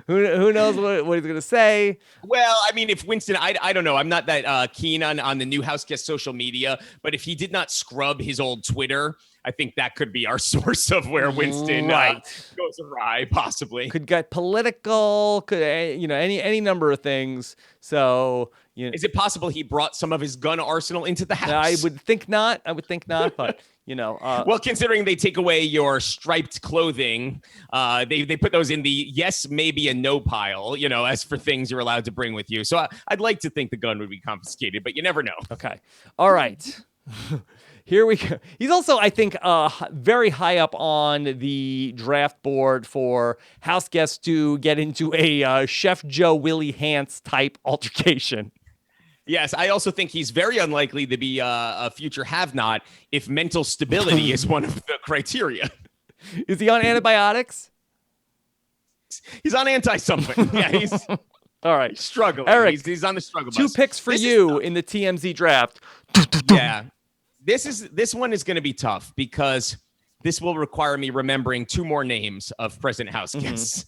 Who knows what he's going to say? Well, I mean, if Winston, I don't know. I'm not that keen on the new house guest social media, but if he did not scrub his old Twitter, I think that could be our source of where Winston goes awry, possibly. Could get political, could any number of things. So, is it possible he brought some of his gun arsenal into the house? I would think not, but well, considering they take away your striped clothing, they put those in the yes, maybe, and no pile, as for things you're allowed to bring with you. So I'd like to think the gun would be confiscated, but you never know. Okay. All right. Here we go. He's also, I think, very high up on the draft board for house guests to get into a Chef Joe Willie Hance type altercation. Yes, I also think he's very unlikely to be a future have-not if mental stability is one of the criteria. Is he on antibiotics? He's on anti-something. Yeah, he's all right. Struggling. Eric, he's on the struggle bus. 2 picks for you in the TMZ draft. Yeah. This one is going to be tough because this will require me remembering 2 more names of present house guests.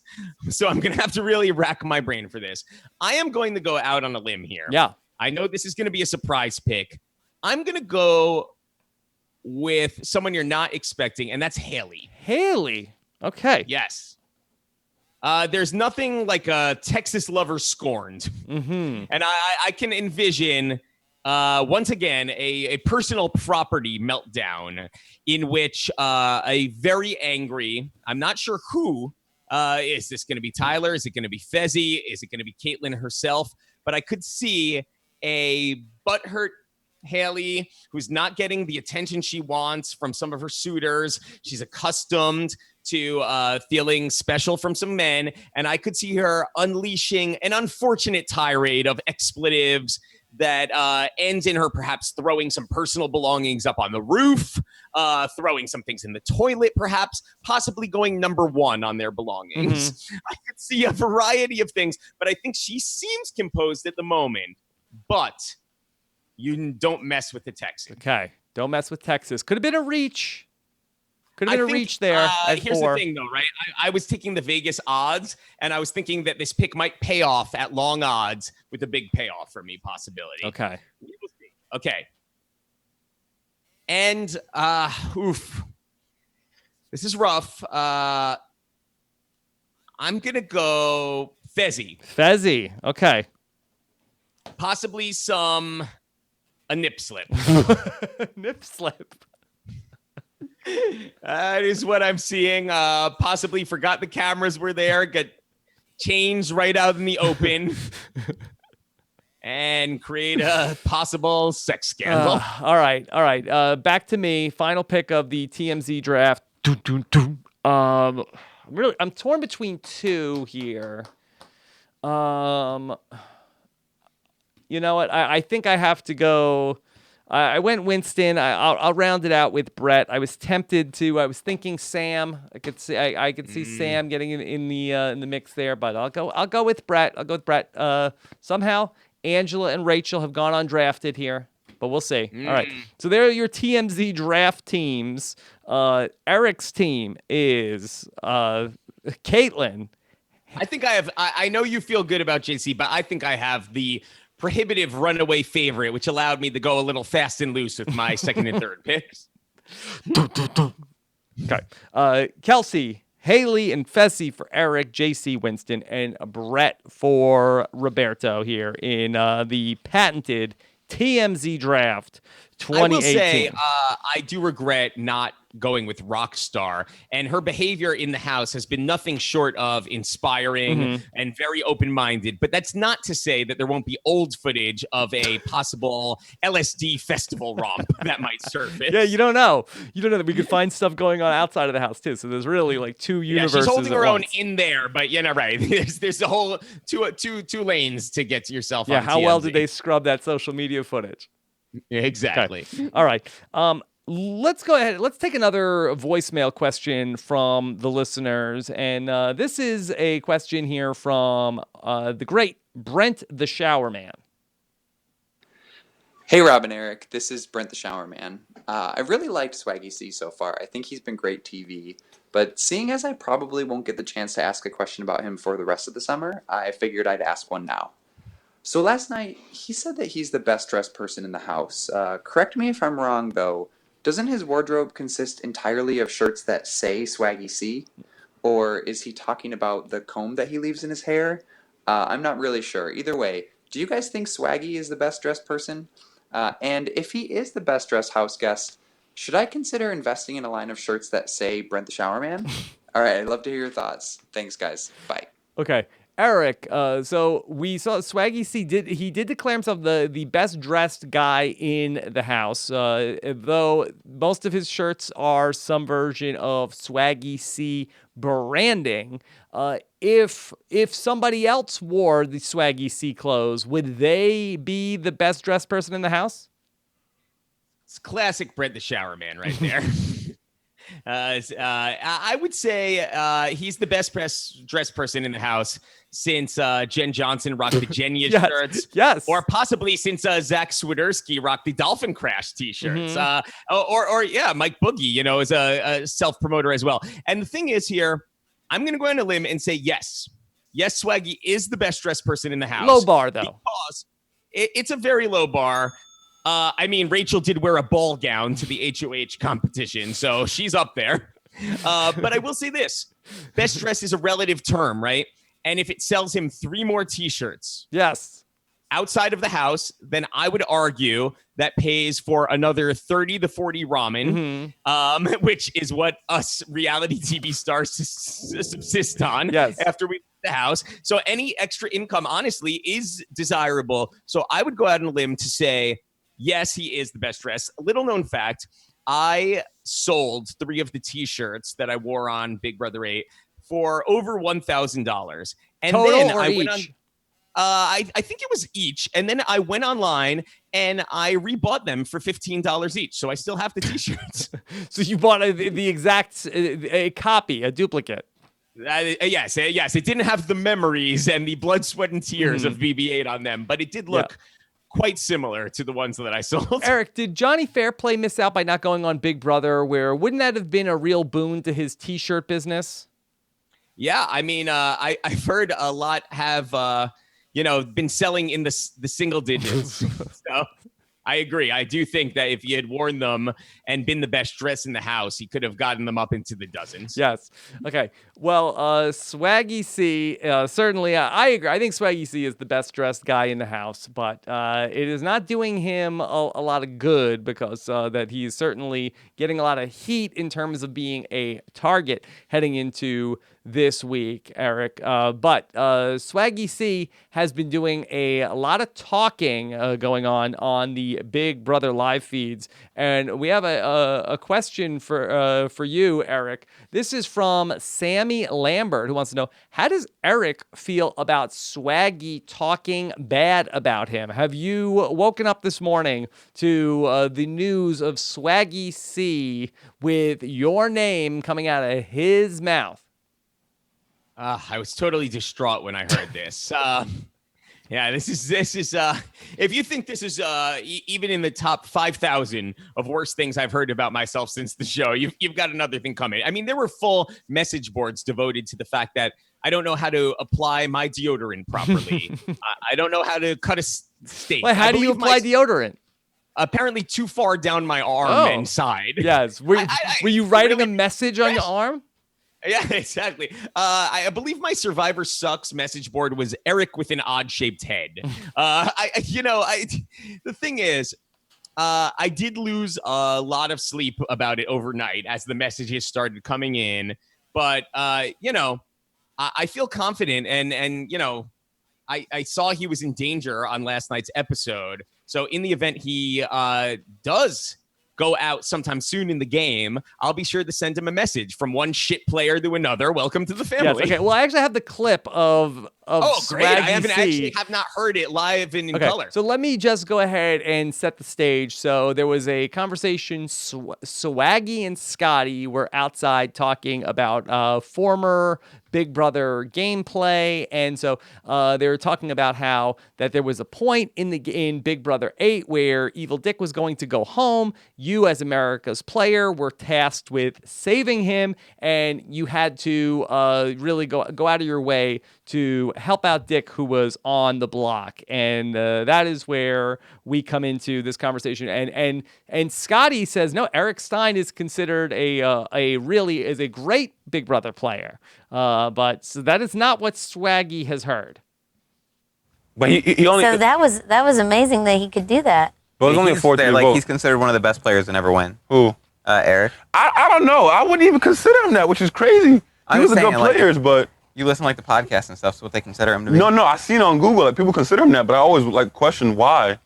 So I'm going to have to really rack my brain for this. I am going to go out on a limb here. Yeah. I know this is going to be a surprise pick. I'm going to go with someone you're not expecting, and that's Haley. Haley. Okay. Yes. There's nothing like a Texas lover scorned. Mm-hmm. And I can envision, once again, a personal property meltdown in which a very angry, I'm not sure who, is this going to be Tyler? Is it going to be Fezzi? Is it going to be Caitlyn herself? But I could see a butthurt Haley who's not getting the attention she wants from some of her suitors. She's accustomed to feeling special from some men, and I could see her unleashing an unfortunate tirade of expletives that ends in her perhaps throwing some personal belongings up on the roof, throwing some things in the toilet, perhaps, possibly going number 1 on their belongings. Mm-hmm. I could see a variety of things, but I think she seems composed at the moment. But you don't mess with the Texans. Okay. Don't mess with Texas. Could have been a reach. Could have been a reach there. Here's 4. The thing, though, right? I was taking the Vegas odds, and I was thinking that this pick might pay off at long odds with a big payoff for me possibility. Okay. Okay. And, this is rough. I'm going to go Fezzi. Fezzi. Okay. Possibly a nip slip. Nip slip. That is what I'm seeing. Possibly forgot the cameras were there. Got changed right out in the open. and create a possible sex scandal. All right. Back to me. Final pick of the TMZ draft. I'm torn between two here. You know what? I think I have to go. I went Winston. I'll round it out with Brett. I was tempted to. I was thinking Sam. I could see Sam getting in the mix there, but I'll go with Brett. Somehow Angela and Rachel have gone undrafted here, but we'll see. All right. So there are your TMZ draft teams. Eric's team is Caitlin. I think I have. I know you feel good about JC, but I think I have the prohibitive runaway favorite, which allowed me to go a little fast and loose with my second and third picks. Okay. Kelsey, Haley, and Fessy for Eric, JC, Winston, and Brett for Roberto here in the patented TMZ draft 2018. I will say, I do regret not going with Rockstar, and her behavior in the house has been nothing short of inspiring and very open-minded. But that's not to say that there won't be old footage of a possible LSD festival romp that might surface. Yeah, you don't know that we could find stuff going on outside of the house too. So there's really like two universes. Yeah, she's holding her own once. in there, but right. There's a whole two lanes to get to yourself. Yeah, on how TMZ. well did they scrub that social media footage? Yeah, exactly. Okay. All right. Let's go ahead. Let's take another voicemail question from the listeners. And this is a question here from the great Brent the Shower Man. Hey, Rob and Eric. This is Brent the Shower Man. I really liked Swaggy C so far. I think he's been great TV. But seeing as I probably won't get the chance to ask a question about him for the rest of the summer, I figured I'd ask one now. So last night, he said that he's the best dressed person in the house. Correct me if I'm wrong, though. Doesn't his wardrobe consist entirely of shirts that say Swaggy C? Or is he talking about the comb that he leaves in his hair? I'm not really sure. Either way, do you guys think Swaggy is the best dressed person? And if he is the best dressed house guest, should I consider investing in a line of shirts that say Brent the Shower Man? All right, I'd love to hear your thoughts. Thanks, guys. Bye. Okay. Eric, so we saw Swaggy C did declare himself the best dressed guy in the house, though most of his shirts are some version of Swaggy C branding. If somebody else wore the Swaggy C clothes, would they be the best dressed person in the house? It's classic Brent the Shower Man right there. I would say he's the best dressed person in the house since Jen Johnson rocked the Genya shirts. Yes. Or possibly since Zach Swiderski rocked the Dolphin Crash t-shirts. Or Mike Boogie, is a self-promoter as well. And the thing is here, I'm going to go on a limb and say yes. Yes, Swaggy is the best dressed person in the house. Low bar, though. Because it's a very low bar. Rachel did wear a ball gown to the HOH competition, so she's up there. But I will say this. Best dress is a relative term, right? And if it sells him 3 more T-shirts outside of the house, then I would argue that pays for another 30 to 40 ramen, which is what us reality TV stars subsist on after we leave the house. So any extra income, honestly, is desirable. So I would go out on a limb to say, yes, he is the best dressed. A little known fact, I sold 3 of the T-shirts that I wore on Big Brother 8 for over $1,000. And total then or I each? went on. I think it was each. And then I went online and I rebought them for $15 each. So I still have the T-shirts. So you bought the exact a copy, a duplicate. Yes. It didn't have the memories and the blood, sweat, and tears of BB-8 on them, but it did look quite similar to the ones that I sold. Eric, did Johnny Fairplay miss out by not going on Big Brother? Where wouldn't that have been a real boon to his T-shirt business? Yeah, I mean, I've heard a lot have been selling in the single digits. So I agree. I do think that if he had worn them and been the best dress in the house, he could have gotten them up into the dozens. Yes. Okay. Well, Swaggy C, certainly, I agree. I think Swaggy C is the best dressed guy in the house, but it is not doing him a lot of good because that he is certainly getting a lot of heat in terms of being a target heading into this week, Eric. But Swaggy C has been doing a lot of talking going on the Big Brother live feeds, and we have a question for you, Eric. This is from Sammy Lambert, who wants to know, how does Eric feel about Swaggy talking bad about him? Have you woken up this morning to the news of Swaggy C with your name coming out of his mouth? I was totally distraught when I heard this. Yeah, this is. If you think this is even in the top 5,000 of worst things I've heard about myself since the show, you've got another thing coming. I mean, there were full message boards devoted to the fact that I don't know how to apply my deodorant properly. I don't know how to cut a steak. Wait, how do you apply deodorant? Apparently, too far down my arm and side. Yes. Were you writing a message on your arm? Yeah, exactly. I believe my Survivor Sucks message board was Eric with an odd-shaped head. The thing is, I did lose a lot of sleep about it overnight as the messages started coming in. But, I feel confident. And I saw he was in danger on last night's episode. So in the event he does go out sometime soon in the game, I'll be sure to send him a message from one shit player to another. Welcome to the family. Yes, okay. Well, I actually have the clip of great. I Swaggy have not heard it live and in color. So let me just go ahead and set the stage. So there was a conversation. Swaggy and Scotty were outside talking about former Big Brother gameplay, and so they were talking about how that there was a point in Big Brother 8 where Evil Dick was going to go home. You, as America's player, were tasked with saving him, and you had to really go out of your way to help out Dick, who was on the block. And that is where we come into this conversation. And Scotty says, no, Eric Stein is considered a great Big Brother player. But so that is not what Swaggy has heard. But he only. So that was amazing that he could do that. Well, it was only a 4-3 vote. He's considered one of the best players to never win. Who? Eric. I don't know. I wouldn't even consider him that, which is crazy. He was a good player, but you listen to the podcast and stuff. So what they consider him to be? No. I seen it on Google. People consider him that, but I always question why.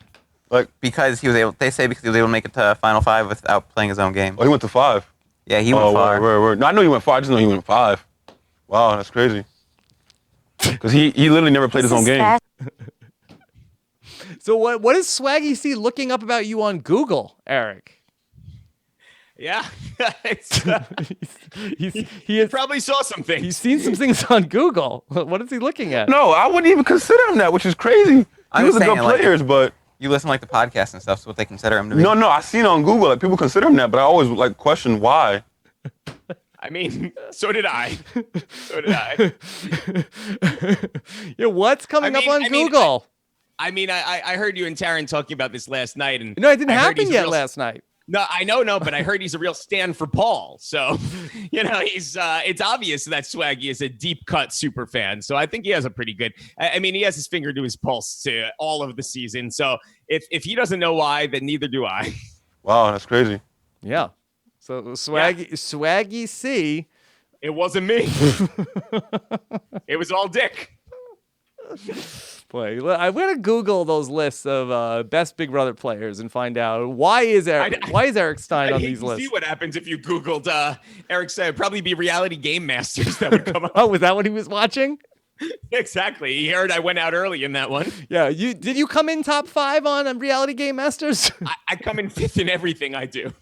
Because he was able. They say because he was able to make it to Final 5 without playing his own game. Oh, he went to 5. Yeah, he went far. Word. No, I know he went far. I just know he went 5. Wow, that's crazy. Because he literally never played his own game. So what is Swaggy C looking up about you on Google, Eric? Yeah, he probably saw some things. He's seen some things on Google. What is he looking at? No, I wouldn't even consider him that, which is crazy. He was a good player, but you listen to the podcast and stuff. So what they consider him to be? No, I seen it on Google. People consider him that, but I always question why. I mean, so did I. Yeah, what's coming up on Google? I heard you and Taryn talking about this last night, and no, it didn't happen yet last night. No, I know, but I heard he's a real stand for Paul. So, he's it's obvious that Swaggy is a deep cut super fan. So I think he has a pretty good. He has his finger to his pulse to all of the season. So if he doesn't know why, then neither do I. Wow, that's crazy. Yeah. So Swaggy C. It wasn't me. It was all Dick. Boy, I'm gonna Google those lists of best Big Brother players and find out why is Eric Stein on these lists. See what happens if you Googled Eric Stein. It'd probably be reality game masters that would come up. Oh, was that what he was watching? Exactly. He heard I went out early in that one. Yeah. Did you come in top 5 on reality game masters? I come in 5th in everything I do.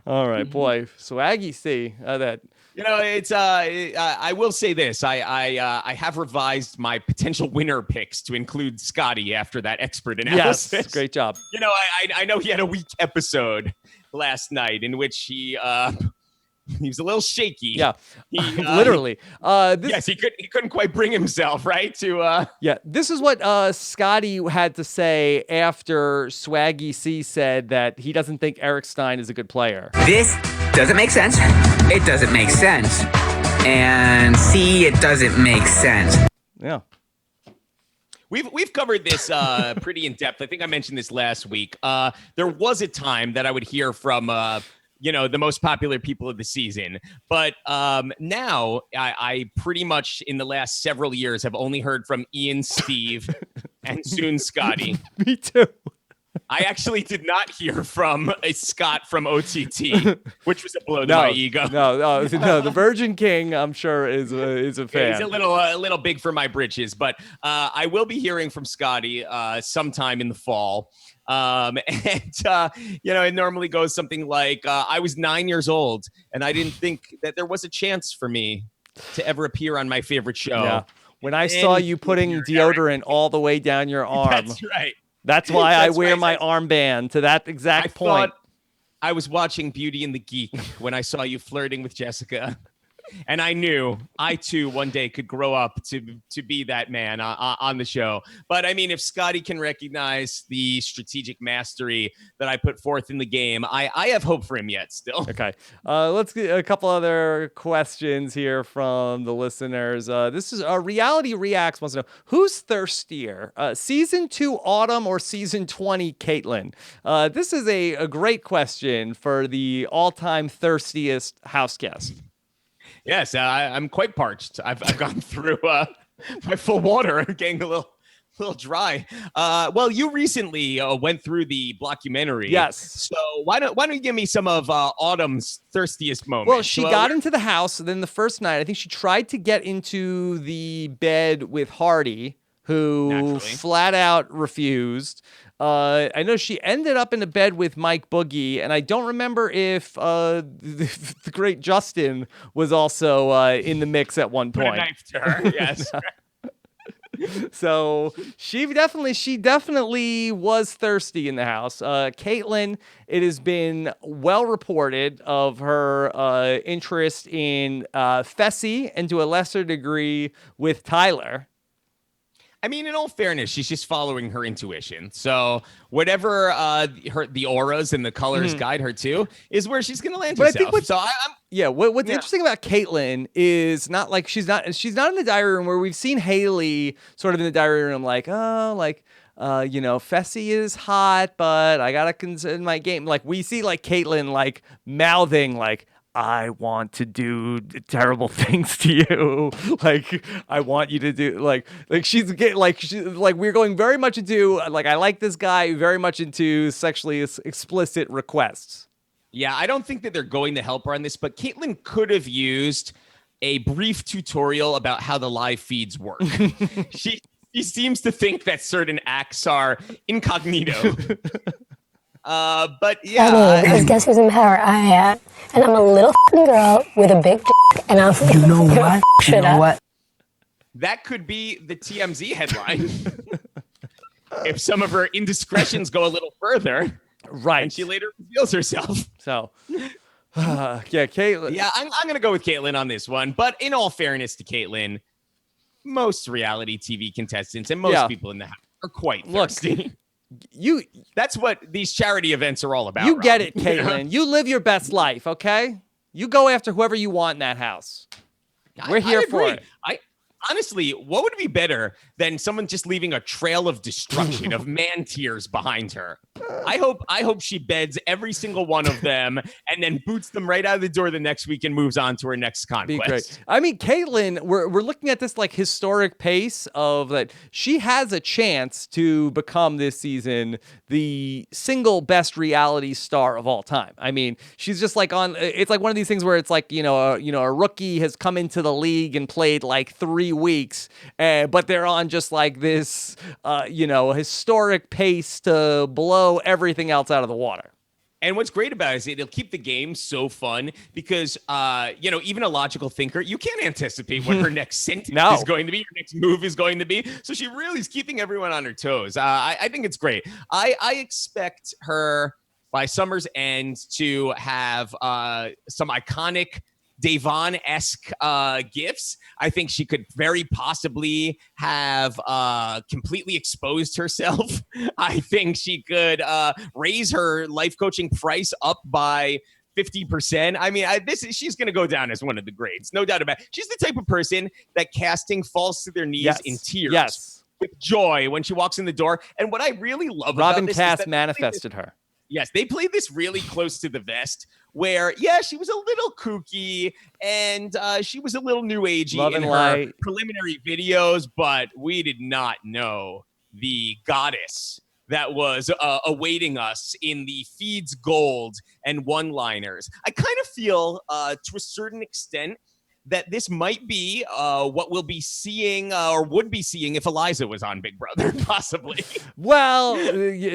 All right, boy. Swaggy C. That. It's I will say this. I have revised my potential winner picks to include Scotty after that expert analysis. Yes, great job. I know he had a weak episode last night in which he He was a little shaky. Yeah, He, literally. Yes, he couldn't quite bring himself, right? Yeah, this is what Scotty had to say after Swaggy C said that he doesn't think Eric Stein is a good player. This doesn't make sense. It doesn't make sense. And C, it doesn't make sense. Yeah. We've covered this pretty in depth. I think I mentioned this last week. There was a time that I would hear from the most popular people of the season, but now I pretty much in the last several years have only heard from Ian, Steve, and soon Scotty. Me too. I actually did not hear from a Scott from OTT, which was a blow to my ego. No, the Virgin King, I'm sure, is a fan. Yeah, he's a little big for my britches, but I will be hearing from Scotty sometime in the fall. It normally goes something like, I was 9 years old and I didn't think that there was a chance for me to ever appear on my favorite show. Yeah. When I saw you putting deodorant all the way down your arm. That's right. That's why I wear my armband to that exact point. I was watching Beauty and the Geek when I saw you flirting with Jessica. And I knew I too one day could grow up to be that man on the show. But I mean, if Scotty can recognize the strategic mastery that I put forth in the game, I have hope for him yet still. Okay. Let's get a couple other questions here from the listeners. This is Reality Reacts wants to know, who's thirstier, season 2 Autumn or season 20 Caitlin? This is a great question for the all-time thirstiest house guest. Yes, I'm quite parched. I've gone through my full water, getting a little dry. Well, you recently went through the blockumentary. Yes. So why don't you give me some of Autumn's thirstiest moments? Well, she got into the house. Then the first night, I think she tried to get into the bed with Hardy, who flat out refused. I know she ended up in a bed with Mike Boogie, and I don't remember if the great Justin was also in the mix at one point. Put a knife to her, yes. So she definitely was thirsty in the house. Caitlin, it has been well reported of her interest in Fessy and to a lesser degree with Tyler. I mean, in all fairness, she's just following her intuition. So whatever the auras and the colors guide her to is where she's going to land herself. What's interesting about Caitlin is not like she's not in the diary room where we've seen Haley sort of in the diary room like, Fessy is hot, but I got to consider my game. Like we see like Caitlin like mouthing like, I want to do terrible things to you. Like, I want you to do we're going very much into like, I like this guy very much into sexually explicit requests. Yeah, I don't think that they're going to help her on this, but Caitlin could have used a brief tutorial about how the live feeds work. She seems to think that certain acts are incognito. But yeah. Because guess who's in power? I am. And I'm a little girl with a big dick, and I'm. You know what? You know what? That could be the TMZ headline. If some of her indiscretions go a little further. Right. And she later reveals herself. So, Caitlin. Yeah, I'm going to go with Caitlin on this one. But in all fairness to Caitlin, most reality TV contestants and most people in the house are quite thirsty. That's what these charity events are all about. You get it, Caitlin. You live your best life, okay? You go after whoever you want in that house. We're here for it. Honestly, what would be better than someone just leaving a trail of destruction, of man tears behind her? I hope she beds every single one of them and then boots them right out of the door the next week and moves on to her next conquest. Be great. I mean, Caitlin, we're looking at this like historic pace of that she has a chance to become this season the single best reality star of all time. I mean, she's just like it's like one of these things where it's like, a rookie has come into the league and played like 3 weeks, but they're on just like this, historic pace to blow everything else out of the water. And what's great about it is it'll keep the game so fun because, even a logical thinker, you can't anticipate what her next sentence is going to be, her next move is going to be. So she really is keeping everyone on her toes. I think it's great. I expect her by summer's end to have some iconic Davon-esque gifts. I think she could very possibly have completely exposed herself. I think she could raise her life coaching price up by 50%. I mean, she's going to go down as one of the greats, no doubt about it. She's the type of person that casting falls to their knees in tears with joy when she walks in the door. And what I really love Robin about this Cass is that manifested her. Yes, they played this really close to the vest where, she was a little kooky and she was a little new agey in her preliminary videos, but we did not know the goddess that was awaiting us in the feeds gold and one-liners. I kind of feel, to a certain extent, that this might be what we'll be seeing or would be seeing if Eliza was on Big Brother, possibly. Well,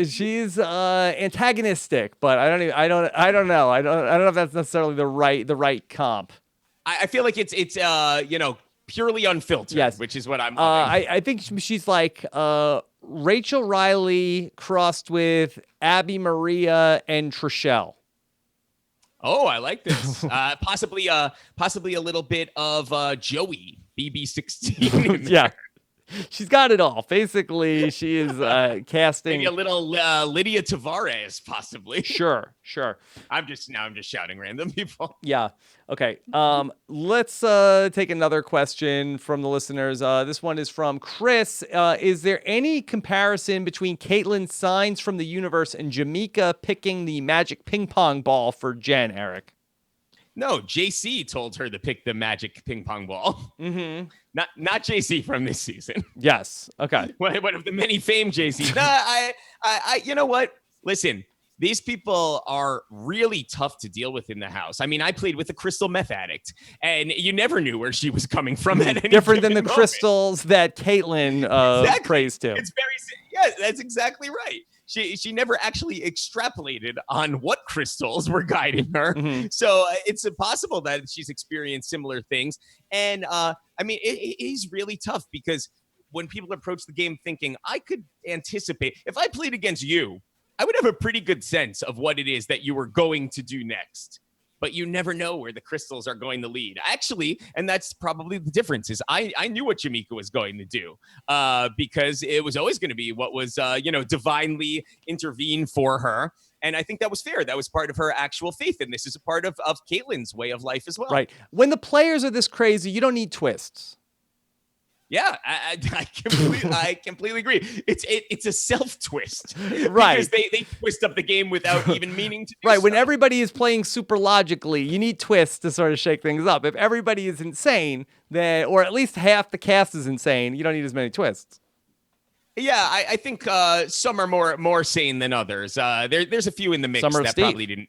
she's antagonistic, but I don't know. I don't know if that's necessarily the right comp. I feel like it's purely unfiltered, which is what I'm loving. I think she's like Rachel Riley crossed with Abby Maria and Trishelle. Oh, I like this. Possibly a little bit of Joey, BB16. Yeah. She's got it all. Basically, she is casting. Maybe a little Lydia Tavares, possibly. Sure. I'm just shouting random people. Yeah. Okay. Let's take another question from the listeners. This one is from Chris. Is there any comparison between Caitlyn's signs from the universe and Jamaica picking the magic ping pong ball for Jen, Eric? No, JC told her to pick the magic ping pong ball. Mm-hmm. Not JC from this season. Yes. Okay. One of the many famed JCs. I you know what? Listen, these people are really tough to deal with in the house. I mean, I played with a crystal meth addict, and you never knew where she was coming from. At any Different than the moment. crystals that Caitlyn prays to. It's very that's exactly right. She never actually extrapolated on what crystals were guiding her. Mm-hmm. So it's possible that she's experienced similar things. And I mean, it is really tough because when people approach the game thinking, I could anticipate, if I played against you, I would have a pretty good sense of what it is that you were going to do next. But you never know where the crystals are going to lead. Actually, and that's probably the difference, is I knew what Jamaica was going to do because it was always going to be what was, divinely intervened for her. And I think that was fair. That was part of her actual faith. And this is a part of Caitlyn's way of life as well. Right. When the players are this crazy, you don't need twists. Yeah, I completely agree. It's a self-twist. Right. Because they twist up the game without even meaning to do Right. so. When everybody is playing super logically, you need twists to sort of shake things up. If everybody is insane, then, or at least half the cast is insane, you don't need as many twists. Yeah, I think some are more sane than others. There's a few in the mix Summer of that Steve. probably didn't.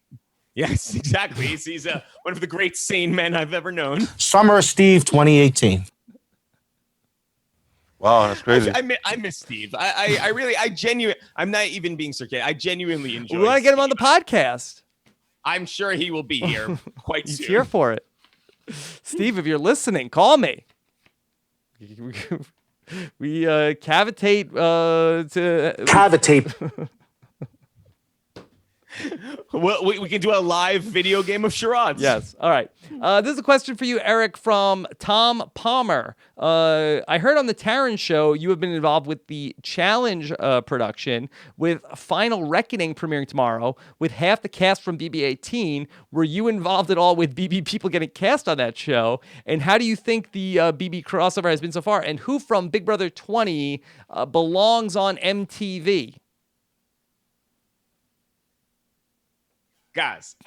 Yes, exactly. He's one of the great sane men I've ever known. Summer of Steve 2018. Wow, that's crazy. I miss Steve. I'm not even being sarcastic. I genuinely enjoy. We want to get him on the podcast. I'm sure he will be here quite He's soon. here for it. Steve, if you're listening, call me. We cavitate to Cavitate. Well, we can do a live video game of charades. Yes. All right. This is a question for you, Eric, from Tom Palmer. I heard on the Taryn show you have been involved with the Challenge production with Final Reckoning premiering tomorrow with half the cast from BB18. Were you involved at all with BB people getting cast on that show? And how do you think the BB crossover has been so far? And who from Big Brother 20 belongs on MTV? Guys,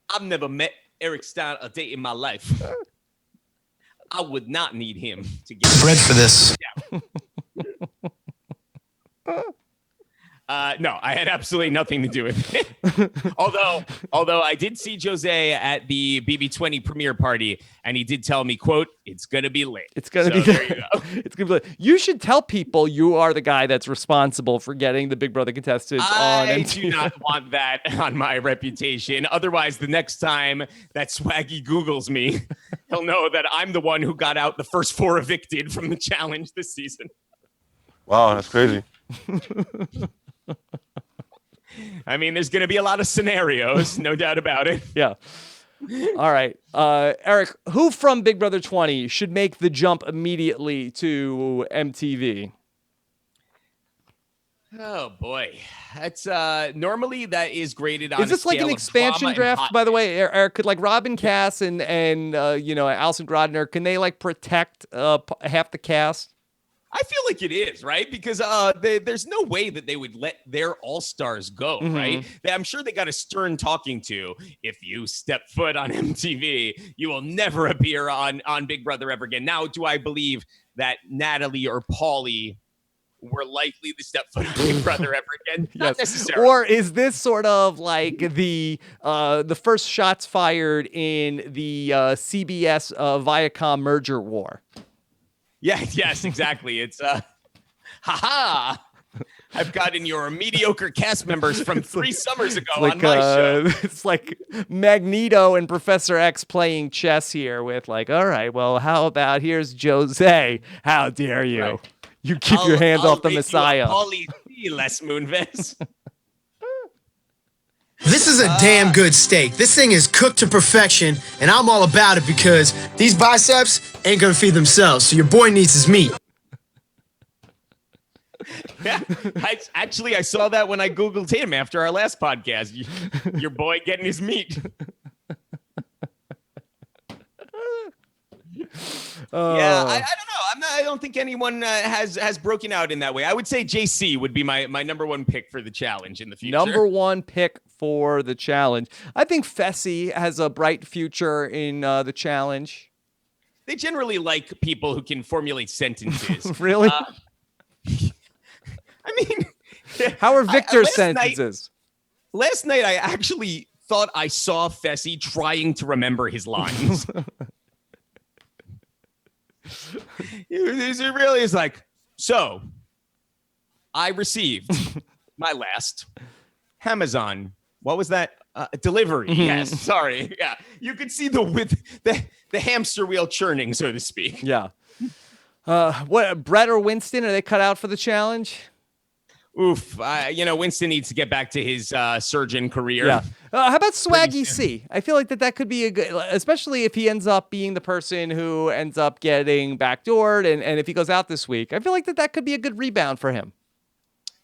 I've never met Eric Stein a day in my life. I would not need him to get Bread for this. No, I had absolutely nothing to do with it. although I did see Jose at the BB20 premiere party, and he did tell me, "quote It's gonna be lit. It's gonna be. There you go. It's gonna be lit. You should tell people you are the guy that's responsible for getting the Big Brother contestants on I MTV. do not want that on my reputation. Otherwise, the next time that Swaggy Googles me, he'll know that I'm the one who got out the first 4 evicted from the challenge this season. Wow, that's crazy. I mean, there's going to be a lot of scenarios, no doubt about it. Yeah. All right. Eric, who from Big Brother 20 should make the jump immediately to MTV? Oh boy, that's normally that is graded on. Is this like an expansion draft, by the way? Eric, could like Robin Cass and Alison Grodner, can they like protect half the cast? I feel like it is, right? Because there's no way that they would let their all-stars go, right? I'm sure they got a stern talking to. If you step foot on MTV, you will never appear on Big Brother ever again. Now, do I believe that Natalie or Paulie were likely to step foot on Big Brother ever again? Not necessarily. Or is this sort of like the first shots fired in the CBS Viacom merger war? Yeah, yes, exactly. It's haha. I've gotten your mediocre cast members from 3 summers ago on my show. It's like Magneto and Professor X playing chess here with like, all right, well, how about here's Jose? How dare you? Right. You keep your hands off the Messiah. Les Moonves. This is a damn good steak. This thing is cooked to perfection, and I'm all about it because these biceps ain't gonna feed themselves, so your boy needs his meat. Yeah, I saw that when I Googled him after our last podcast. Your boy getting his meat. Yeah, I don't know. I don't think anyone has broken out in that way. I would say JC would be my number one pick for the challenge in the future. Number one pick for the challenge. I think Fessy has a bright future in the challenge. They generally like people who can formulate sentences. Really? I mean, how are Victor's sentences? Last night, I actually thought I saw Fessy trying to remember his lines. It really is like, so I received my last Amazon. What was that? Delivery. Yes. Sorry. Yeah. You could see the hamster wheel churning, so to speak. Yeah. What, Brett or Winston, are they cut out for the challenge? Oof. Winston needs to get back to his surgeon career. Yeah. How about Swaggy C? I feel like that could be a good, especially if he ends up being the person who ends up getting backdoored, and if he goes out this week, I feel like that could be a good rebound for him.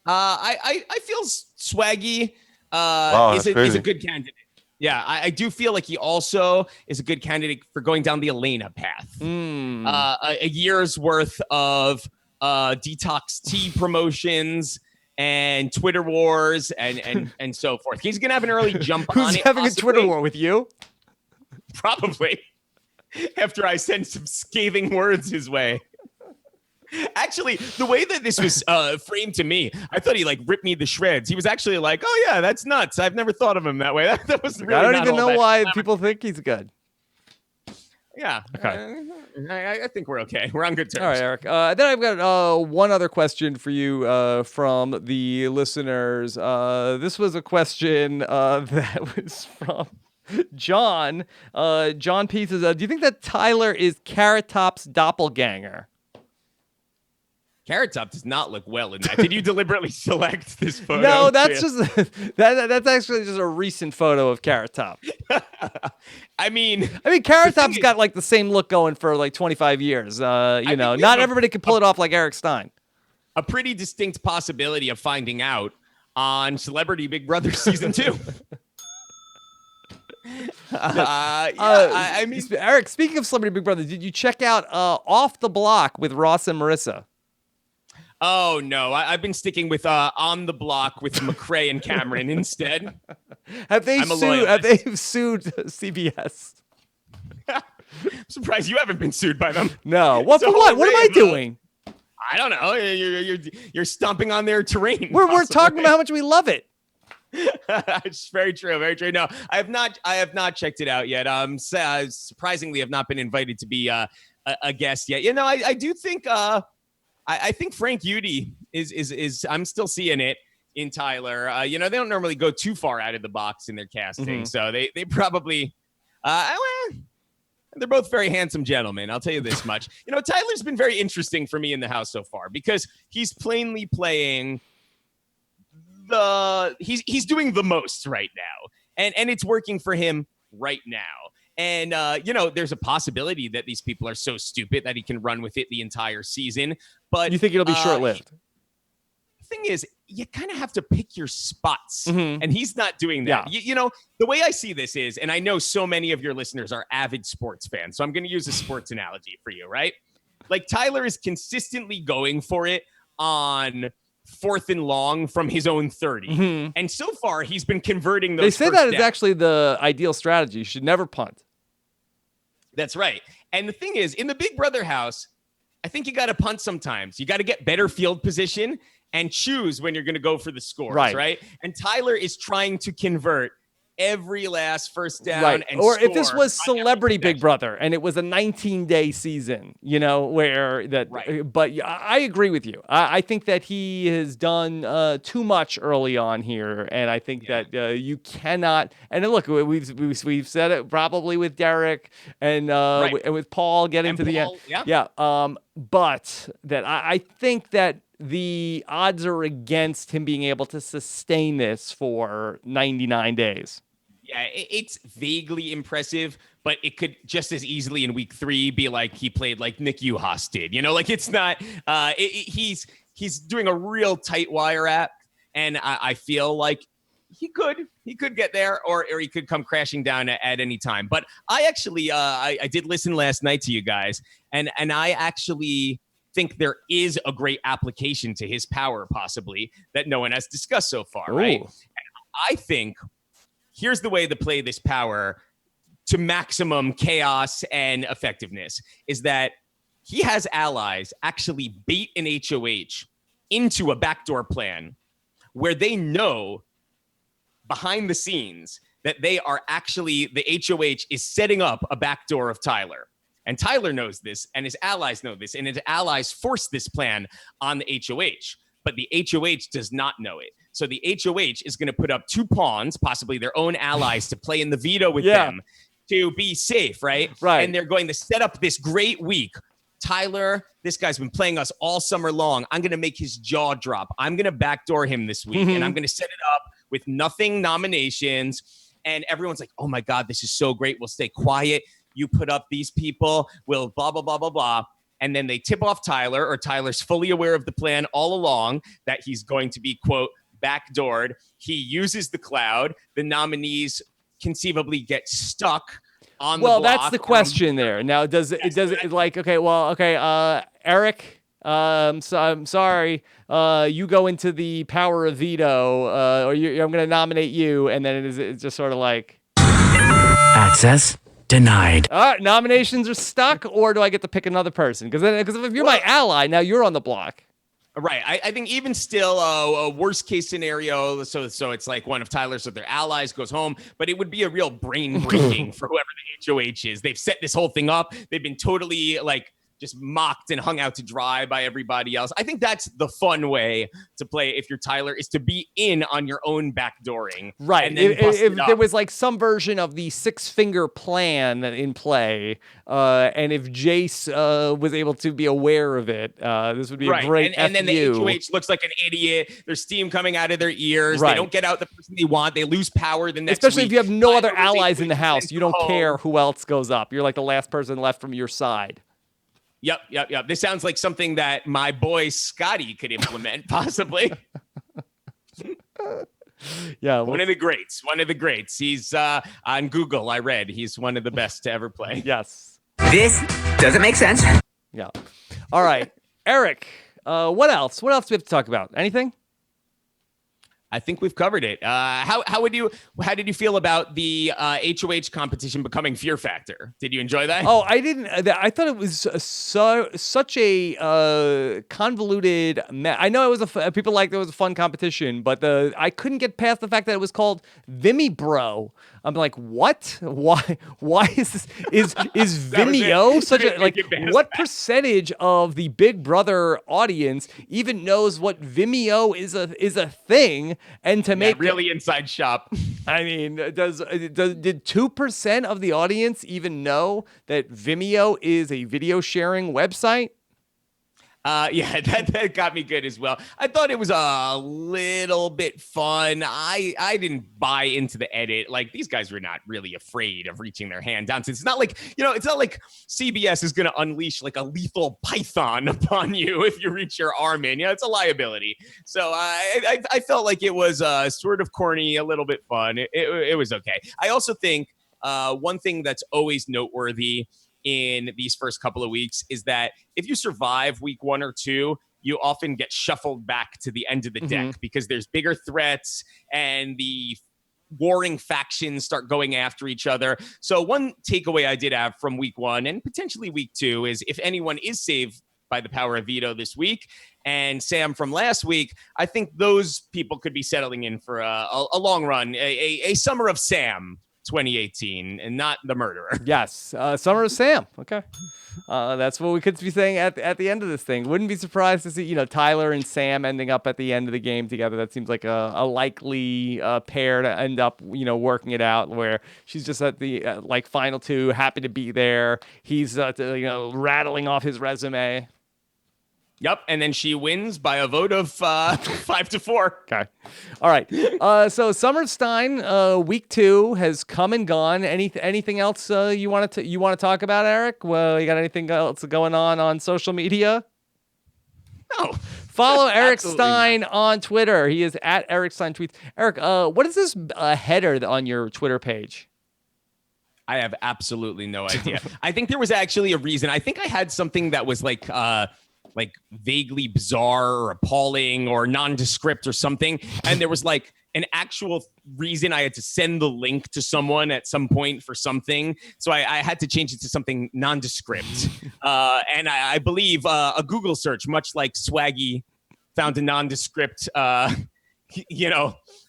I feel Swaggy is a good candidate. Yeah, I do feel like he also is a good candidate for going down the Elena path. A year's worth of detox tea promotions and Twitter wars and so forth. He's gonna have an early jump on it. Who's having possibly. a Twitter war with you? Probably. After I sent some scathing words his way. Actually, the way that this was framed to me, I thought he like ripped me to shreds. He was actually like, "Oh yeah, that's nuts. I've never thought of him that way." That was really. I don't not even all know that why clever. people think he's good. Yeah. Okay. I think we're okay. We're on good terms. All right, Eric. Then I've got one other question for you from the listeners. This was a question that was from John. John P says, do you think that Tyler is Carrot Top's doppelganger? Carrot Top does not look well in that. Did you deliberately select this photo? No, that's just that's actually just a recent photo of Carrot Top. I mean, Carrot Top's got like the same look going for like 25 years. Not everybody can pull it off like Eric Stein. A pretty distinct possibility of finding out on Celebrity Big Brother season 2. I mean, Eric, speaking of Celebrity Big Brother, did you check out Off the Block with Ross and Marissa? Oh no, I've been sticking with On the Block with McCrae and Cameron instead. Have they sued CBS? I'm surprised you haven't been sued by them. No. What for what? What am I doing? I don't know. You're stomping on their terrain. We're talking about how much we love it. It's very true. Very true. No, I have not checked it out yet. Surprisingly, have not been invited to be a guest yet. I do think I think Frank Udy is I'm still seeing it in Tyler. They don't normally go too far out of the box in their casting, so they probably they're both very handsome gentlemen. I'll tell you this much. Tyler's been very interesting for me in the house so far because he's plainly playing he's doing the most right now, and it's working for him right now. And there's a possibility that these people are so stupid that he can run with it the entire season. But you think it'll be short-lived? The thing is, you kind of have to pick your spots, Mm-hmm. and he's not doing that. Yeah. The way I see this is, and I know so many of your listeners are avid sports fans, so I'm going to use a sports analogy for you, right? Like Tyler is consistently going for it on 4th and long from his own 30. Mm-hmm. And so far, he's been converting those. They say that is actually the ideal strategy. You should never punt. That's right. And the thing is, in the Big Brother house, I think you got to punt sometimes. You got to get better field position and choose when you're going to go for the scores, right? And Tyler is trying to convert every last first down and or if this score was Celebrity Big Brother and it was a 19-day season, where that. But I agree with you. I think that he has done too much early on here, and I think that you cannot. And look, we've said it probably with Derek and with Paul getting to the end. But that I think that the odds are against him being able to sustain this for 99 days. Yeah, it's vaguely impressive, but it could just as easily in week 3 be like he played like Nick Uhas did. Like it's not. He's doing a real tight wire app, and I feel like he could get there, or he could come crashing down at any time. But I actually I did listen last night to you guys, and I actually think there is a great application to his power, possibly, that no one has discussed so far, right? And I think here's the way to play this power to maximum chaos and effectiveness is that he has allies actually bait an HOH into a backdoor plan where they know behind the scenes that they are actually, the HOH is setting up a backdoor of Tyler. And Tyler knows this, and his allies know this, and his allies force this plan on the HOH. But the HOH does not know it. So the HOH is going to put up 2 pawns, possibly their own allies, to play in the veto with them to be safe, right? And they're going to set up this great week. Tyler, this guy's been playing us all summer long. I'm going to make his jaw drop. I'm going to backdoor him this week, and I'm going to set it up with nothing nominations. And everyone's like, oh, my God, this is so great. We'll stay quiet. You put up these people, we'll blah, blah, blah, blah, blah. And then they tip off Tyler, or Tyler's fully aware of the plan all along that he's going to be, quote, backdoored. He uses the cloud. The nominees conceivably get stuck on the block. Well, that's the question there. Now, does it like, Eric, so I'm sorry, you go into the power of veto, or I'm going to nominate you, and then it's just sort of like... Access denied. Nominations are stuck, or do I get to pick another person? Because if you're my ally, now you're on the block. Right. I think even still a worst case scenario. So it's like one of Tyler's or their allies goes home, but it would be a real brain breaking for whoever the HOH is. They've set this whole thing up. They've been totally like just mocked and hung out to dry by everybody else. I think that's the fun way to play if you're Tyler, is to be in on your own backdooring. Right. And then if there was like some version of the 6-finger plan in play, and if Jace was able to be aware of it, this would be a great and then the HOH looks like an idiot. There's steam coming out of their ears. They don't get out the person they want. They lose power the next Especially week. if you have no other allies in the house. You don't care who else goes up. You're like the last person left from your side. Yep. This sounds like something that my boy Scotty could implement, possibly. Yeah. One of the greats. He's on Google, I read. He's one of the best to ever play. Yes. This doesn't make sense. Yeah. All right. Eric, what else? What else do we have to talk about? Anything? I think we've covered it. How did you feel about the HOH competition becoming Fear Factor? Did you enjoy that? Oh, I didn't. I thought it was such a convoluted. I know it was people liked it was a fun competition, but I couldn't get past the fact that it was called Vimmy Bro. I'm like, what? Why is this? Is Vimeo such a like? What percentage of the Big Brother audience even knows what Vimeo is a thing? And to make really inside shop. I mean, did 2% of the audience even know that Vimeo is a video sharing website? Yeah, that got me good as well. I thought it was a little bit fun. I didn't buy into the edit. Like, these guys were not really afraid of reaching their hand down. It's not like, it's not like CBS is going to unleash like a lethal python upon you if you reach your arm in. It's a liability. So I felt like it was sort of corny, a little bit fun. It was okay. I also think one thing that's always noteworthy in these first couple of weeks is that if you survive week 1 or 2, you often get shuffled back to the end of the deck because there's bigger threats and the warring factions start going after each other. So one takeaway I did have from week 1 and potentially week 2 is if anyone is saved by the power of veto this week and Sam from last week, I think those people could be settling in for a long run, a summer of Sam 2018 and not the murderer. Yes. Summer of Sam. Okay. That's what we could be saying at the end of this thing. Wouldn't be surprised to see, Tyler and Sam ending up at the end of the game together. That seems like a likely pair to end up, working it out where she's just at the final 2, happy to be there. He's, rattling off his resume. Yep, and then she wins by a vote of 5-4. Okay, all right. So Summer Stein, week 2 has come and gone. Anything else you want to talk about, Eric? Well, you got anything else going on social media? No. Follow Eric Stein on Twitter. He is at Eric Stein Tweets. Eric, what is this header on your Twitter page? I have absolutely no idea. I think there was actually a reason. I think I had something that was like vaguely bizarre or appalling or nondescript or something. And there was like an actual reason I had to send the link to someone at some point for something. So I had to change it to something nondescript. And I believe a Google search, much like Swaggy found a nondescript,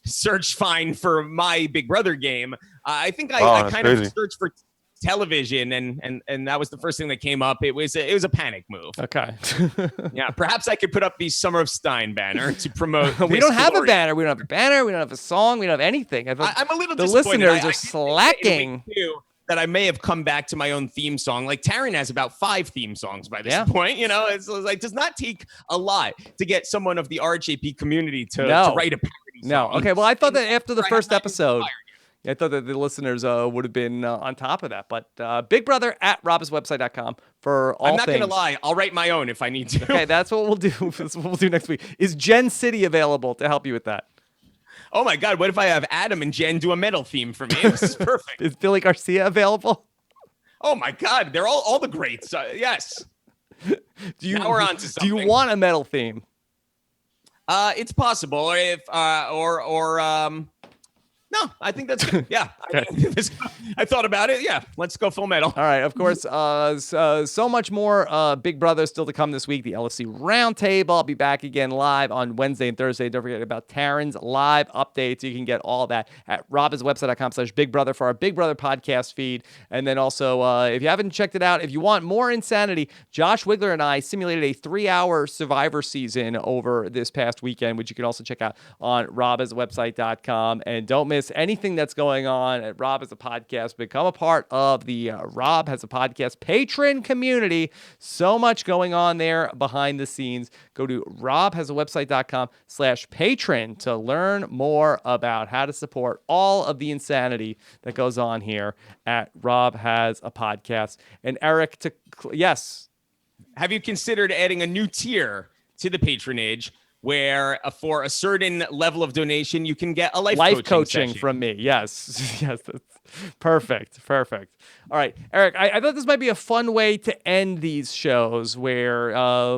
search find for my Big Brother game. I think I kind of searched for television and that was the first thing that came up. It was a panic move. Okay. Yeah, perhaps I could put up the Summer of Stein banner to promote. We don't have a banner. We don't have a banner. We don't have a song. We don't have anything. I'm a little the disappointed. listeners are slacking. That I may have come back to my own theme song. Like Taryn has about 5 theme songs by this point. It's like does not take a lot to get someone of the RHAP community to write a parody song. No. Okay. Well, I thought that after the first episode, I thought that the listeners would have been on top of that. But Big Brother at robhasawebsite.com for all things. I'm not going to lie. I'll write my own if I need to. Okay, that's what we'll do. That's what we'll do next week. Is Jen City available to help you with that? Oh, my God. What if I have Adam and Jen do a metal theme for me? This is perfect. Is Billy Garcia available? Oh, my God. They're all the greats. Yes. Now we're on to something. Do you want a metal theme? It's possible. No, I think that's good. Yeah. I thought about it. Yeah, let's go full metal. All right. Of course, so much more Big Brother still to come this week. The LFC Roundtable. I'll be back again live on Wednesday and Thursday. Don't forget about Taryn's live updates. You can get all that at robhasawebsite.com/Big Brother for our Big Brother podcast feed. And then also, if you haven't checked it out, if you want more insanity, Josh Wigler and I simulated a 3-hour Survivor season over this past weekend, which you can also check out on robhasawebsite.com. And don't miss anything that's going on at Rob Has a Podcast. Become a part of the Rob Has a Podcast patron community. So much going on there behind the scenes. Go to robhasawebsite.com/patron to learn more about how to support all of the insanity that goes on here at Rob Has a Podcast. And Eric, yes. Have you considered adding a new tier to the patronage where for a certain level of donation, you can get a life coaching from me? Yes. Yes. That's perfect. All right, Eric, I thought this might be a fun way to end these shows where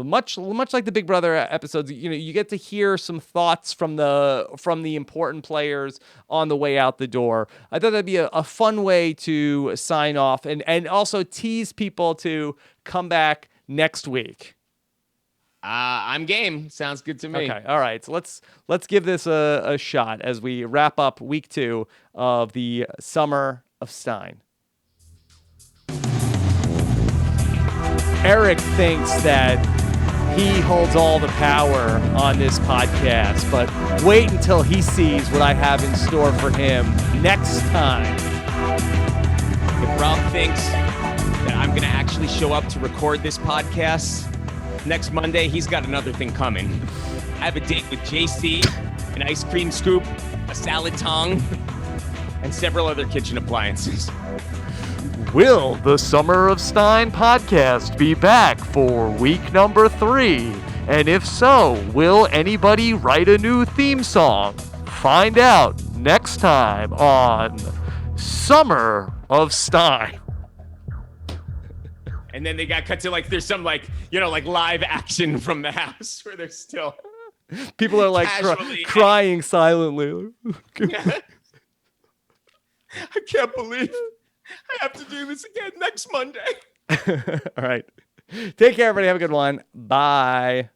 much like the Big Brother episodes, you get to hear some thoughts from the important players on the way out the door. I thought that'd be a fun way to sign off and also tease people to come back next week. I'm game. Sounds good to me. Okay. All right. So let's give this a shot as we wrap up week 2 of the Summer of Stein. Eric thinks that he holds all the power on this podcast, but wait until he sees what I have in store for him next time. If Rob thinks that I'm going to actually show up to record this podcast, Next Monday, he's got another thing coming. I have a date with JC, an ice cream scoop, a salad tong, and several other kitchen appliances. Will the Summer of Stein podcast be back for week number 3? And if so, will anybody write a new theme song? Find out next time on Summer of Stein. And then they got cut to like there's some like live action from the house where they're still people are like crying silently. I can't believe I have to do this again next Monday. All right. Take care, everybody. Have a good one. Bye.